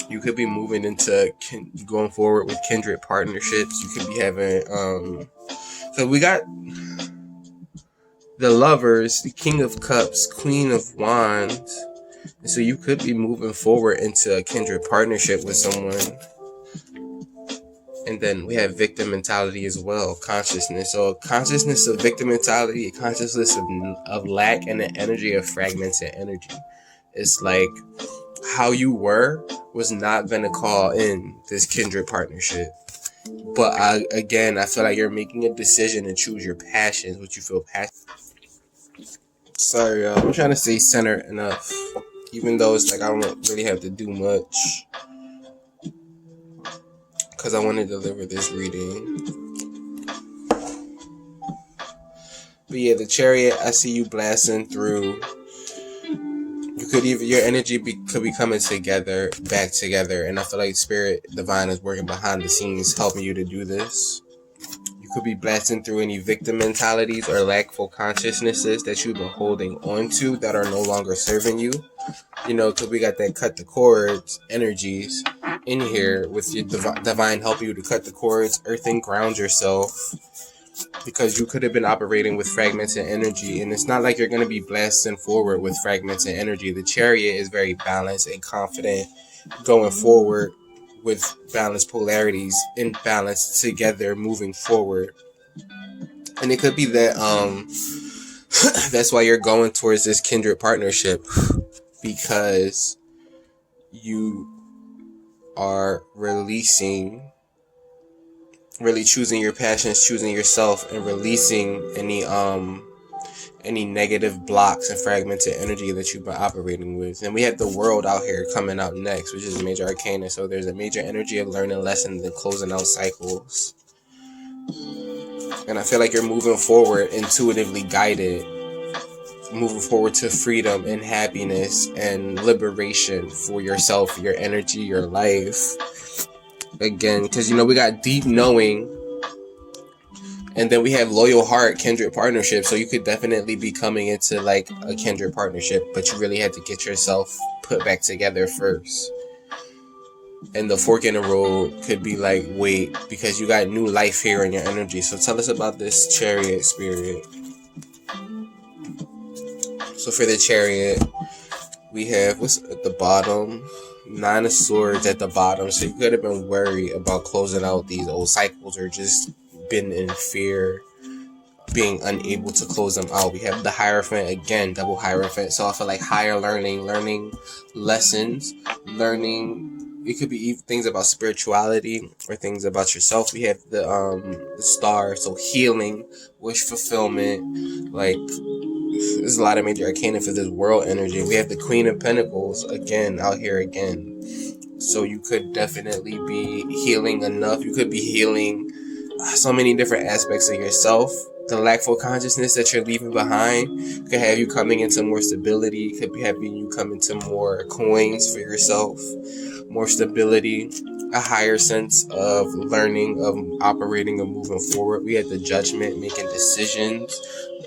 You could be moving into going forward with kindred partnerships. You could be having so we got the Lovers, the King of Cups, Queen of Wands. So you could be moving forward into a kindred partnership with someone. And then we have victim mentality as well, consciousness. So consciousness of victim mentality, a consciousness of lack, and the energy of fragmented energy. It's like how you was not going to call in this kindred partnership. But I feel like you're making a decision to choose your passions, what you feel passionate. Sorry, y'all. I'm trying to stay centered enough, even though it's like I don't really have to do much, because I want to deliver this reading. But yeah, the Chariot, I see you blasting through. You could even, your energy could be coming back together, and I feel like Spirit Divine is working behind the scenes, helping you to do this. You could be blasting through any victim mentalities or lackful consciousnesses that you've been holding on to that are no longer serving you. You know, because we got that cut the cords energies in here with your divine helping you to cut the cords, earth and ground yourself, because you could have been operating with fragmented energy, and it's not like you're going to be blasting forward with fragmented energy. The Chariot is very balanced and confident, going forward with balanced polarities in balance together, moving forward. And it could be that that's why you're going towards this kindred partnership, because you are really choosing your passions, choosing yourself, and releasing any negative blocks and fragmented energy that you've been operating with. And we have the World out here coming out next, which is a major arcana. So there's a major energy of learning lessons and closing out cycles. And I feel like you're moving forward intuitively guided, moving forward to freedom and happiness and liberation for yourself, your energy, your life. Again, because you know we got deep knowing, and then we have loyal heart, kindred partnership. So you could definitely be coming into like a kindred partnership, but you really had to get yourself put back together first. And the fork in the road could be like, wait, because you got new life here in your energy. So tell us about this Chariot, Spirit. So for the Chariot, we have, what's at the bottom? 9 of Swords at the bottom. So you could have been worried about closing out these old cycles, or just been in fear, being unable to close them out. We have the Hierophant again, double Hierophant. So I feel like higher learning lessons, it could be things about spirituality or things about yourself. We have the Star, so healing, wish fulfillment. Like, there's a lot of major arcana for this World energy. We have the Queen of Pentacles again out here again. So you could definitely be healing enough. You could be healing so many different aspects of yourself. The lackful consciousness that you're leaving behind could have you coming into more stability. Could be having you come into more coins for yourself, more stability, a higher sense of learning, of operating and moving forward. We had the Judgment, making decisions,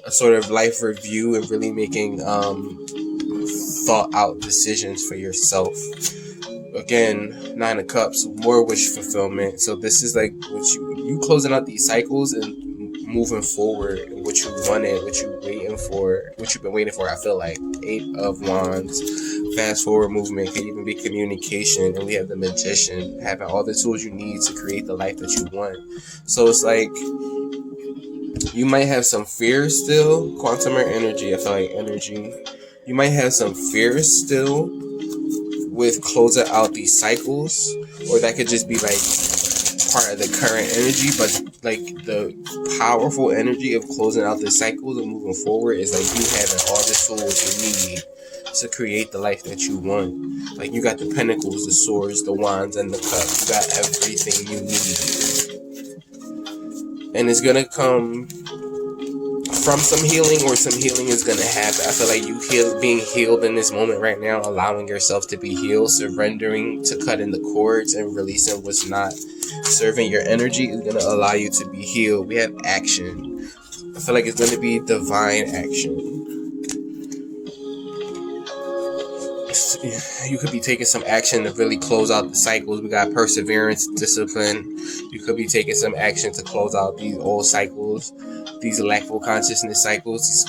a sort of life review, and really making thought out decisions for yourself. Again, 9 of Cups, more wish fulfillment. So this is like what you closing out these cycles and moving forward, what you wanted, what you've been waiting for. I feel like 8 of Wands, fast forward movement, could even be communication. And we have the Magician, having all the tools you need to create the life that you want. So it's like You might have some fear still. Quantum or energy, I feel like energy. You might have some fear still with closing out these cycles, or that could just be like part of the current energy, but like the powerful energy of closing out the cycles and moving forward is like you having all the tools you need to create the life that you want. Like you got the pentacles, the swords, the wands, and the cup. You got everything you need, and it's gonna come from some healing, or some healing is gonna happen. I feel like you being healed in this moment right now, allowing yourself to be healed, surrendering to cutting the cords and releasing what's not serving your energy is gonna allow you to be healed. We have action. I feel like it's gonna be divine action. You could be taking some action to really close out the cycles. We got perseverance, discipline. You could be taking some action to close out these old cycles, these lackful consciousness cycles,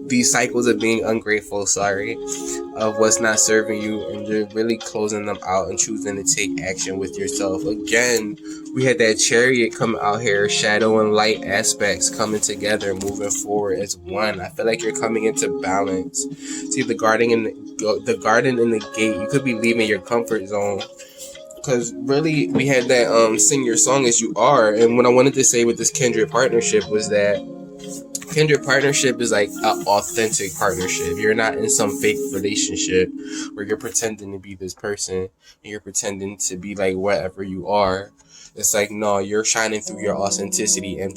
these cycles of being ungrateful, of what's not serving you, and you're really closing them out and choosing to take action with yourself. Again, we had that Chariot come out here, shadow and light aspects coming together, moving forward as one. I feel like you're coming into balance. See the garden and the gate. You could be leaving your comfort zone, because really we had that sing your song as you are. And what I wanted to say with this kindred partnership was that kindred partnership is like an authentic partnership. You're not in some fake relationship where you're pretending to be this person and you're pretending to be like whatever you are. It's like, no, you're shining through your authenticity and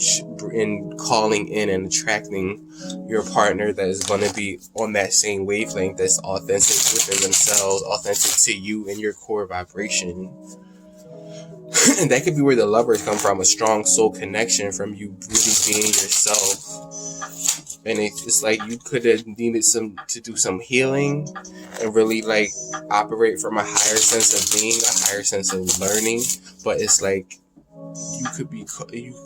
calling in and attracting your partner that is going to be on that same wavelength, that's authentic within themselves, authentic to you and your core vibration. And that could be where the lovers come from, a strong soul connection from you really being yourself. And it's like you could have needed to do some healing and really like operate from a higher sense of being, a higher sense of learning. But it's like you could be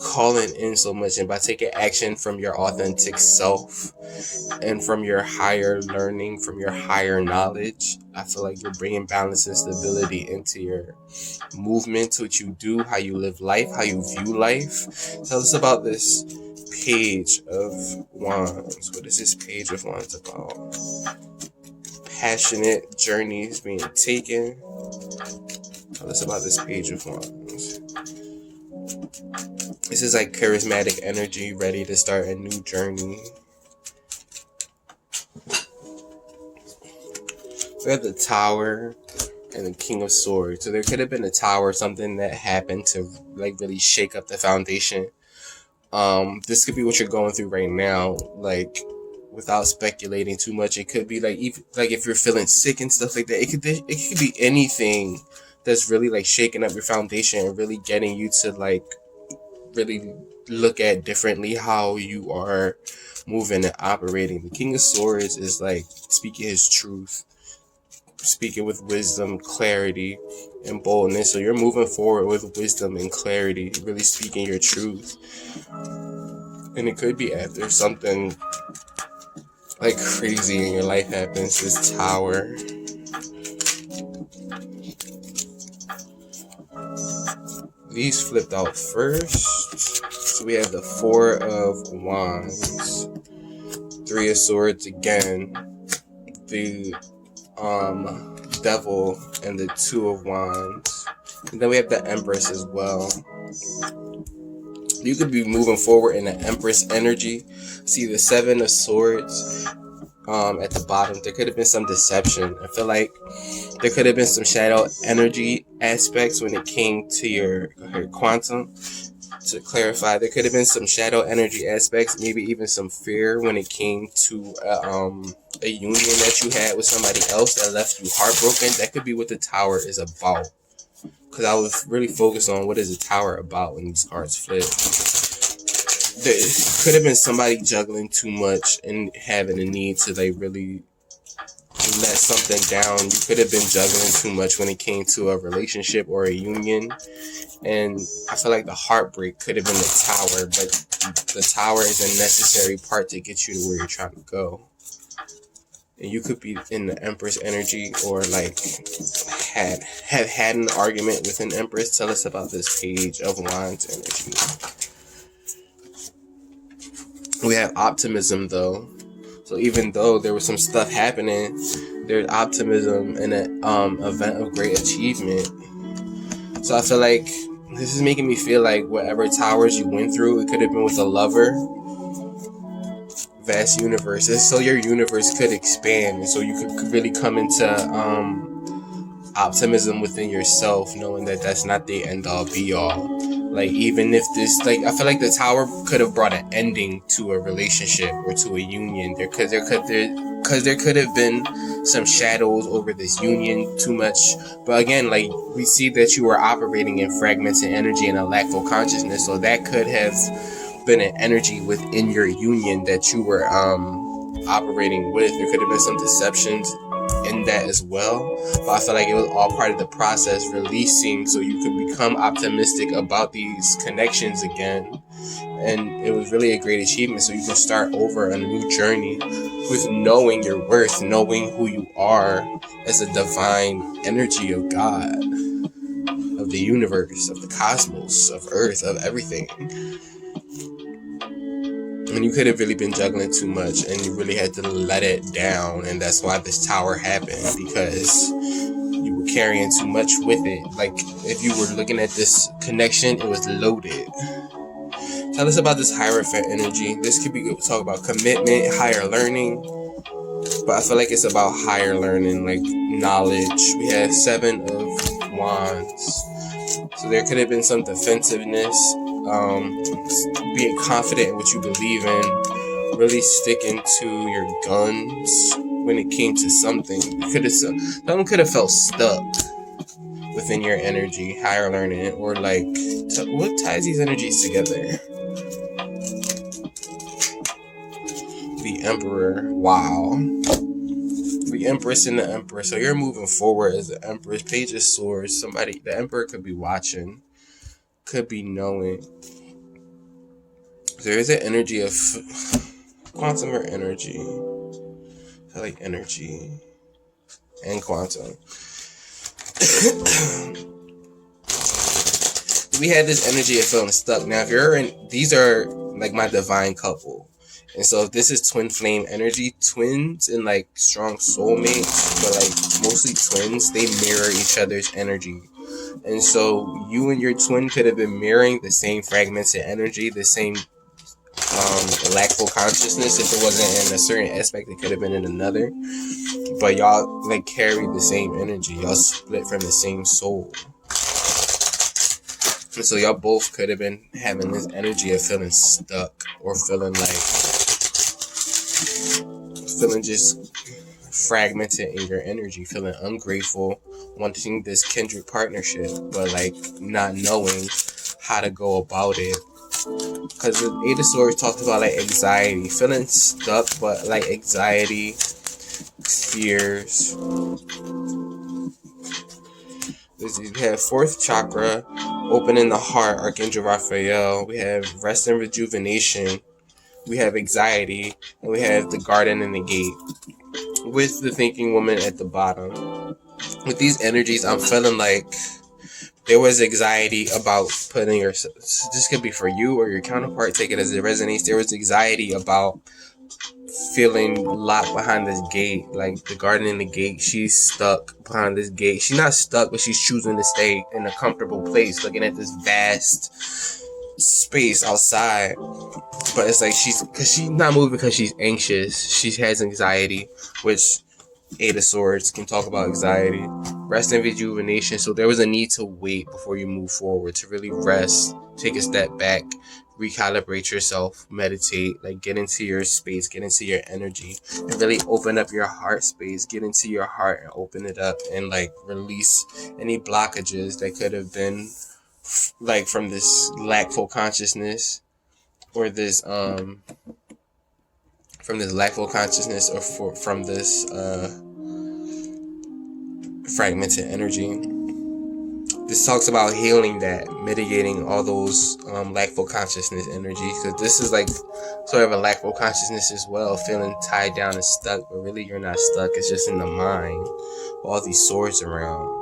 calling in so much, and by taking action from your authentic self and from your higher learning, from your higher knowledge, I feel like you're bringing balance and stability into your movement, what you do, how you live life, how you view life. Tell us about this Page of Wands. What is this Page of Wands about? Passionate journeys being taken. Tell us about this Page of Wands. This is like charismatic energy, ready to start a new journey. We have the Tower and the King of Swords. So there could have been a tower, something that happened to like really shake up the foundation. This could be what you're going through right now, like without speculating too much. It could be like, even like if you're feeling sick and stuff like that, it could be anything that's really like shaking up your foundation and really getting you to like really look at differently how you are moving and operating. The King of Swords is like speaking his truth, speaking with wisdom, clarity, and boldness. So you're moving forward with wisdom and clarity, really speaking your truth. And it could be after something like crazy in your life happens. This Tower. These flipped out first. So we have the Four of Wands, Three of Swords again, the Devil, and the Two of Wands. And then we have the Empress as well. You could be moving forward in the Empress energy. See the Seven of Swords at the bottom. There could have been some deception. I feel like there could have been some shadow energy aspects when it came to your quantum. To clarify, there could have been some shadow energy aspects, maybe even some fear when it came to a union that you had with somebody else that left you heartbroken. That could be what the Tower is about. Because I was really focused on what is the Tower about when these cards flip. There could have been somebody juggling too much and having a need to like really let something down. You could have been juggling too much when it came to a relationship or a union. And I feel like the heartbreak could have been the Tower, but the Tower is a necessary part to get you to where you're trying to go. And you could be in the Empress energy, or like have had an argument with an Empress. Tell us about this Page of Wands energy. We have optimism though. So even though there was some stuff happening, there's optimism and an event of great achievement. So I feel like this is making me feel like whatever towers you went through, it could have been with a lover, vast universes. So your universe could expand, and so you could really come into optimism within yourself, knowing that that's not the end all be all. Like, even if this, like, I feel like the tower could have brought an ending to a relationship or to a union. There could have been some shadows over this union too much. But again, like, we see that you were operating in fragmented energy and a lack of consciousness, so that could have been an energy within your union that you were operating with. There could have been some deceptions in that as well, but I feel like it was all part of the process, releasing so you could become optimistic about these connections again. And it was really a great achievement, so you can start over on a new journey with knowing your worth, knowing who you are as a divine energy of God, of the universe, of the cosmos, of Earth, of everything. And you could have really been juggling too much, and you really had to let it down, and that's why this tower happened, because you were carrying too much with it. Like, if you were looking at this connection, it was loaded. Tell us about this Hierophant energy. This could be talk about commitment, higher learning, but I feel like it's about higher learning, like knowledge. We have 7 of Wands, so there could have been some defensiveness, being confident in what you believe in, really sticking to your guns when it came to something. Someone could have felt stuck within your energy, higher learning, or like, what ties these energies together? The Emperor, wow. The Empress and the Emperor. So you're moving forward as the Empress. Page of Swords. Somebody, the Emperor could be watching, could be knowing. There is an energy of quantum or energy. I like energy and quantum. We had this energy of feeling stuck. Now, if you're in, these are like my divine couple. And so if this is twin flame energy, twins and like strong soulmates, but like mostly twins, they mirror each other's energy. And so you and your twin could have been mirroring the same fragmented energy, the same lackful consciousness. If it wasn't in a certain aspect, it could have been in another. But y'all like carry the same energy. Y'all split from the same soul. And so y'all both could have been having this energy of feeling stuck, or feeling just fragmented in your energy, feeling ungrateful, wanting this kindred partnership, but like not knowing how to go about it. Because the Eight of Swords talked about like anxiety, feeling stuck, but like anxiety, fears. We have 4th chakra, opening the heart, Archangel Raphael. We have rest and rejuvenation. We have anxiety, and we have the garden and the gate, with the thinking woman at the bottom. With these energies, I'm feeling like there was anxiety about putting yourself, this could be for you or your counterpart, take it as it resonates. There was anxiety about feeling locked behind this gate, like the garden and the gate. She's stuck behind this gate. She's not stuck, but she's choosing to stay in a comfortable place, looking at this vast space outside. But it's like she's not moving because she's anxious. She has anxiety, which Eight of Swords can talk about anxiety. Rest and rejuvenation. So there was a need to wait before you move forward, to really rest, take a step back, recalibrate yourself, meditate, like get into your space, get into your energy, and really open up your heart space, get into your heart and open it up, and like release any blockages that could have been like from this lackful consciousness, or this from this lackful consciousness, or from this fragmented energy. This talks about healing that, mitigating all those lackful consciousness energies, because this is like sort of a lackful consciousness as well, feeling tied down and stuck, but really you're not stuck. It's just in the mind, all these swords around.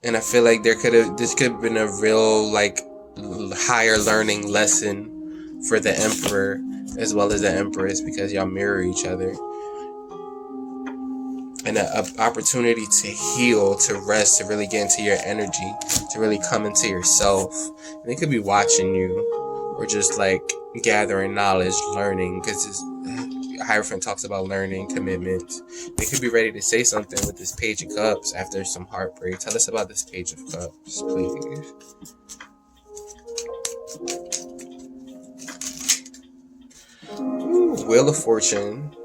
And I feel like this could have been a real like higher learning lesson for the Emperor as well as the Empress, because y'all mirror each other. And an opportunity to heal, to rest, to really get into your energy, to really come into yourself. And they could be watching you, or just like gathering knowledge, learning, because Hierophant talks about learning, commitment. They could be ready to say something with this Page of Cups after some heartbreak. Tell us about this Page of Cups, please. Ooh, Wheel of Fortune.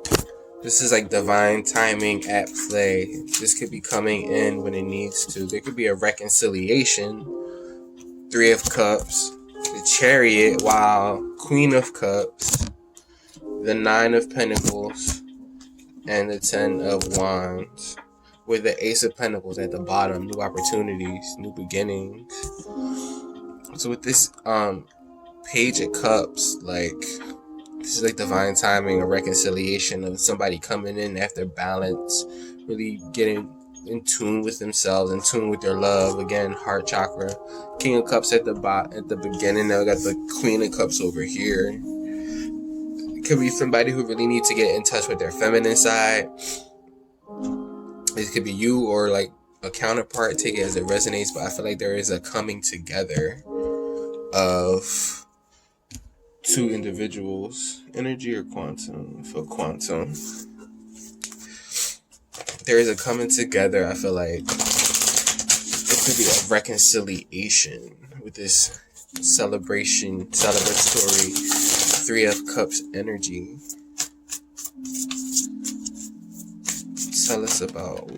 This is like divine timing at play. This could be coming in when it needs to. There could be a reconciliation. 3 of Cups. The Chariot. Wow. Queen of Cups. The 9 of Pentacles. And the 10 of Wands. With the Ace of Pentacles at the bottom. New opportunities. New beginnings. So with this Page of Cups, like, this is like divine timing, a reconciliation of somebody coming in after balance, really getting in tune with themselves, in tune with their love. Again, heart chakra. King of Cups at the beginning. Now we got the Queen of Cups over here. It could be somebody who really needs to get in touch with their feminine side. It could be you or like a counterpart. Take it as it resonates, but I feel like there is a coming together of 2 individuals. Energy or quantum? For quantum, there is a coming together. I feel like it could be a reconciliation with this celebratory 3 of Cups energy. Tell us about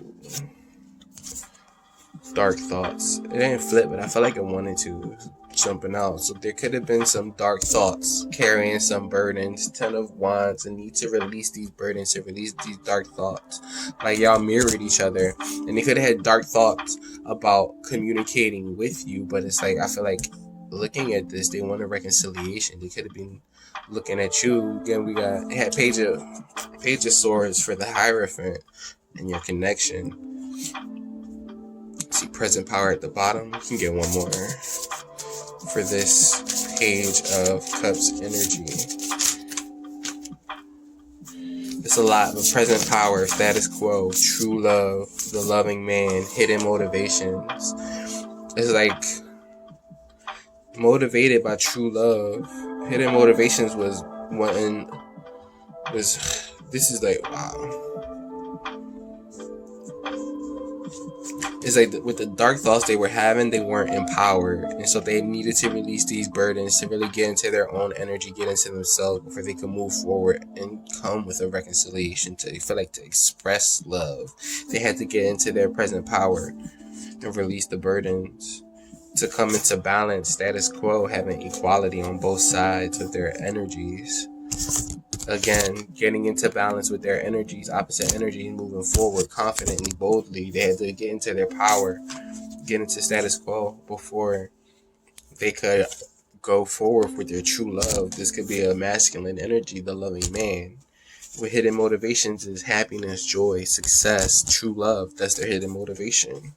dark thoughts. It didn't flip, but I felt like it wanted to. Jumping out. So there could have been some dark thoughts, carrying some burdens. 10 of Wands, and need to release these burdens, to release these dark thoughts. Like y'all mirrored each other, and they could have had dark thoughts about communicating with you, but it's like, I feel like looking at this, they want a reconciliation. They could have been looking at you. Again, it had Page of Swords for the Hierophant and your connection. See present power at the bottom. You can get one more for this Page of Cups energy. It's a lot of present power, status quo, true love, the loving man, hidden motivations. It's like motivated by true love. Hidden motivations this is like, wow. It's like with the dark thoughts they were having, they weren't empowered. And so they needed to release these burdens to really get into their own energy, get into themselves before they could move forward and come with a reconciliation. To feel like to express love, they had to get into their present power and release the burdens to come into balance, status quo, having equality on both sides of their energies. Again, getting into balance with their energies, opposite energies, moving forward confidently, boldly. They had to get into their power, get into status quo before they could go forward with their true love. This could be a masculine energy, the loving man. With hidden motivations is happiness, joy, success, true love. That's their hidden motivation.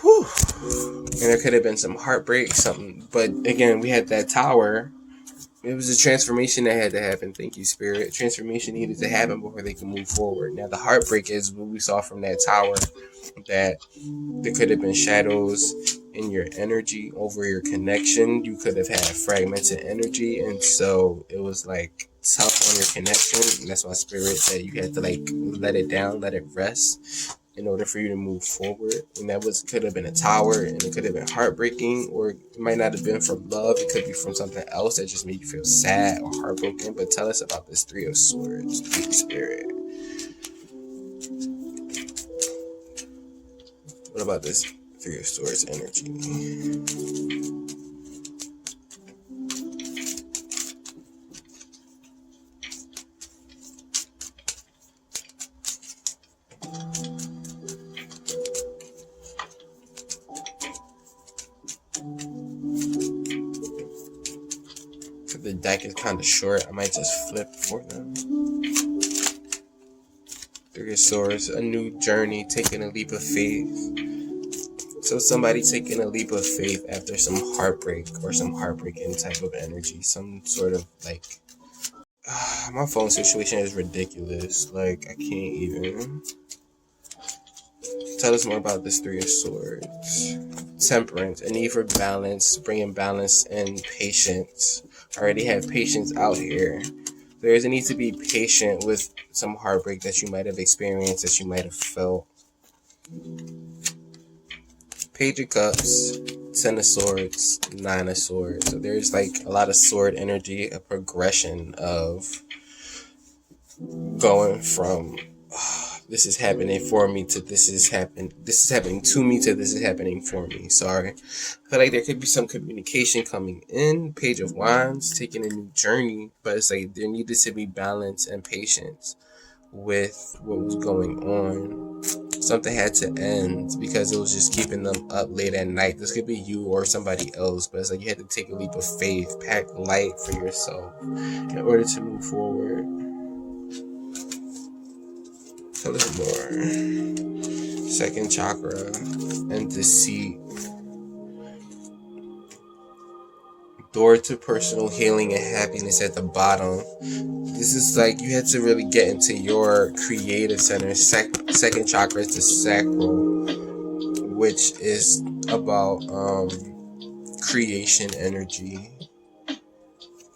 Whew. And there could have been some heartbreak, something. But again, we had that Tower. It was a transformation that had to happen. Thank you, Spirit. Transformation needed to happen before they could move forward. Now, the heartbreak is what we saw from that Tower, that there could have been shadows in your energy over your connection. You could have had fragmented energy, and so it was like tough on your connection. And that's why Spirit said you had to like let it down, let it rest, in order for you to move forward. And that could have been a Tower, and it could have been heartbreaking, or it might not have been from love. It could be from something else that just made you feel sad or heartbroken. But tell us about this 3 of Swords, Spirit. What about this 3 of Swords energy? The deck is kind of short. I might just flip for them. 3 of Swords, a new journey, taking a leap of faith. So somebody taking a leap of faith after some heartbreak or some heartbreaking type of energy. Some sort of like, my phone situation is ridiculous. Like, I can't even. Tell us more about this Three of Swords. Temperance, a need for balance, bringing balance and patience. I already have patience out here. There is a need to be patient with some heartbreak that you might have experienced, that you might have felt. Page of Cups, Ten of Swords, Nine of Swords. So there's like a lot of sword energy, a progression of going from this is happening for me to this is happening to me to this is happening for me. Sorry. I feel like there could be some communication coming in. Page of Wands, taking a new journey, but it's like there needed to be balance and patience with what was going on. Something had to end because it was just keeping them up late at night. This could be you or somebody else, but it's like you had to take a leap of faith, pack light for yourself in order to move forward. Tell us more. Second chakra and deceit. Door to personal healing and happiness at the bottom. This is like you had to really get into your creative center. Second chakra is the sacral, which is about creation energy.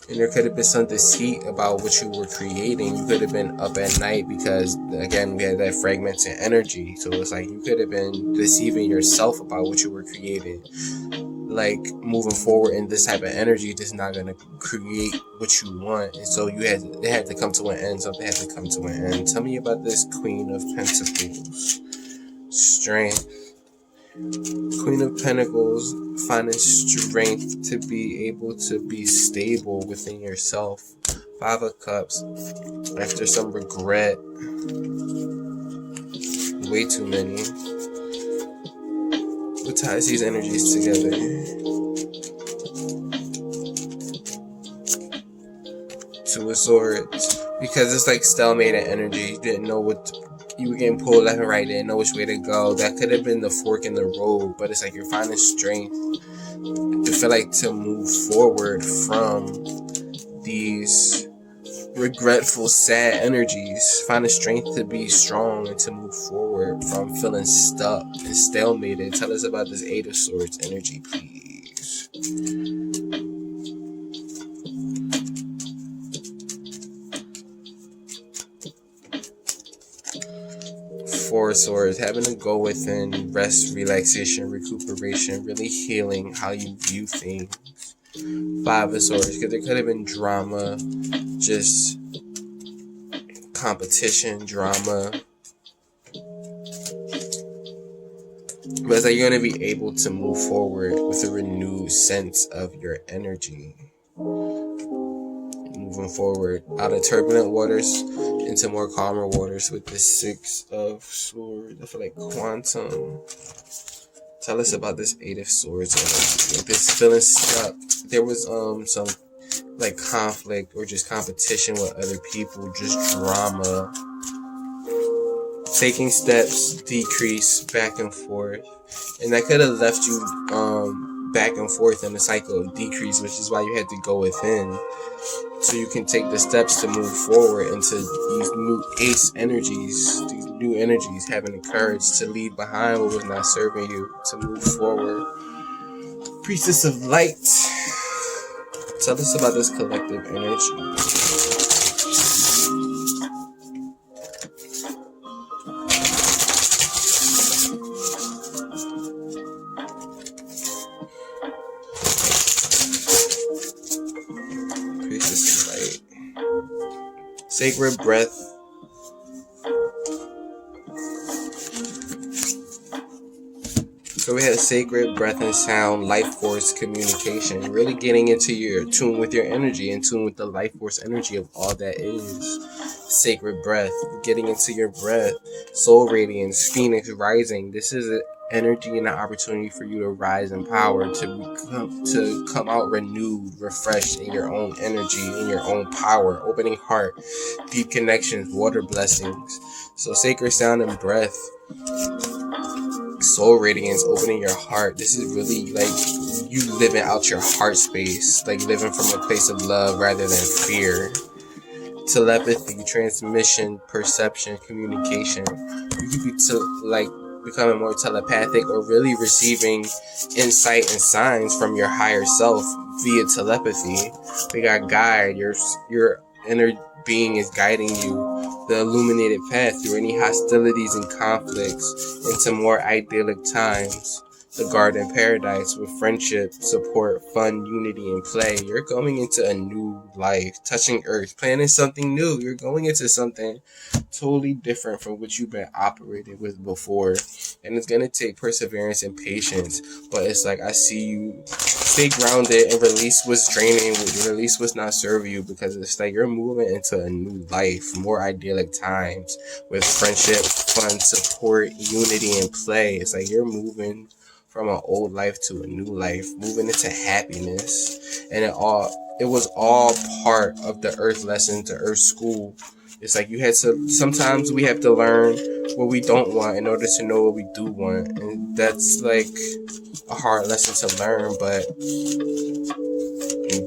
And there could have been some deceit about what you were creating. You could have been up at night because, again, we had that fragmented energy. So it's like you could have been deceiving yourself about what you were creating. Like, moving forward in this type of energy, just not going to create what you want. And so it had to come to an end. Something had to come to an end. Tell me about this Queen of Pentacles. Strength. Queen of Pentacles, finding strength to be able to be stable within yourself. Five of Cups, after some regret. Way too many. What ties these energies together? Two of Swords, because it's like stalemate energy. You didn't know what you were getting pulled left and right, didn't know which way to go. That could have been the fork in the road, but it's like you're finding strength. You feel like to move forward from these regretful, sad energies. Finding strength to be strong and to move forward from feeling stuck and stalemated. Tell us about this Eight of Swords energy, please. Four of Swords, having to go within, rest, relaxation, recuperation, really healing how you view things. Five of Swords, because there could have been drama, just competition, drama. But it's like you're going to be able to move forward with a renewed sense of your energy. Moving forward out of turbulent waters into more calmer waters with the Six of Swords. I feel like quantum. Tell us about this Eight of Swords energy. This feeling stuck. There was some like conflict or just competition with other people, just drama. Taking steps, decrease, back and forth. And that could have left you back and forth in a cycle of decrease, which is why you had to go within. So you can take the steps to move forward into these new ace energies, these new energies, having the courage to leave behind what was not serving you, to move forward. Priestess of Light. Tell us about this collective energy. Sacred breath. So we had sacred breath and sound, life force communication, really getting into your tune with your energy, in tune with the life force energy of all that is. Sacred breath, getting into your breath, soul radiance, phoenix rising. This is an energy and an opportunity for you to rise in power, to come out renewed, refreshed in your own energy, in your own power, opening heart, deep connections, water blessings. So sacred sound and breath, soul radiance, opening your heart. This is really like you living out your heart space, like living from a place of love rather than fear. Telepathy, transmission, perception, communication. You could be becoming more telepathic or really receiving insight and signs from your higher self via telepathy. We got guide. Your inner being is guiding you the illuminated path through any hostilities and conflicts into more idyllic times. The garden paradise with friendship, support, fun, unity, and play. You're going into a new life, touching earth, planning something new. You're going into something totally different from what you've been operating with before. And it's going to take perseverance and patience. But it's like, I see you stay grounded and release what's draining, release what's not serving you, because it's like you're moving into a new life, more idyllic times with friendship, fun, support, unity, and play. It's like you're moving from an old life to a new life, moving into happiness. And it was all part of the earth lesson, to earth school. It's like you had to, sometimes we have to learn what we don't want in order to know what we do want. And that's like a hard lesson to learn, but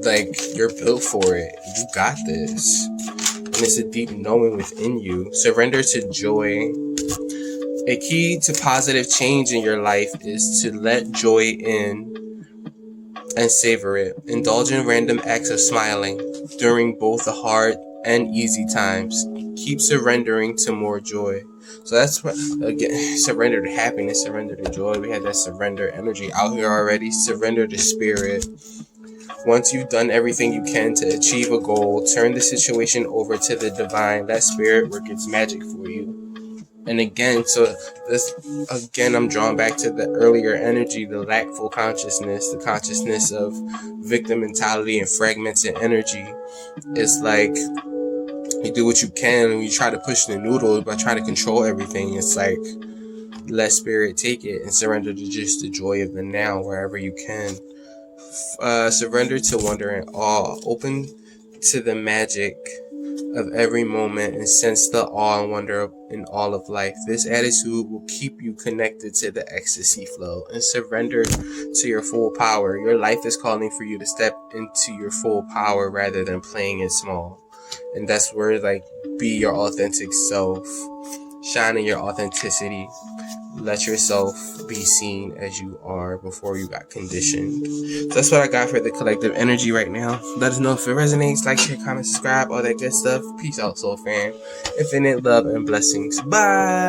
like you're built for it. You got this. And it's a deep knowing within you. Surrender to joy. A key to positive change in your life is to let joy in and savor it. Indulge in random acts of smiling during both the hard and easy times. Keep surrendering to more joy. So that's what, again, surrender to happiness, surrender to joy. We had that surrender energy out here already. Surrender to spirit. Once you've done everything you can to achieve a goal, turn the situation over to the divine. Let spirit work its magic for you. And again, I'm drawn back to the earlier energy, the lackful consciousness, the consciousness of victim mentality and fragmented energy. It's like you do what you can and you try to push the noodle by trying to control everything. It's like, let spirit take it and surrender to just the joy of the now wherever you can. Surrender to wonder and awe. Open to the magic of every moment and sense the awe and wonder in all of life. This attitude will keep you connected to the ecstasy flow and surrender to your full power. Your life is calling for you to step into your full power rather than playing it small. And that's where, like, be your authentic self. Shine in your authenticity. Let yourself be seen as you are before you got conditioned. So that's what I got for the collective energy right now. Let us know if it resonates. Like, share, comment, subscribe, all that good stuff. Peace out, soul fam. Infinite love and blessings. Bye.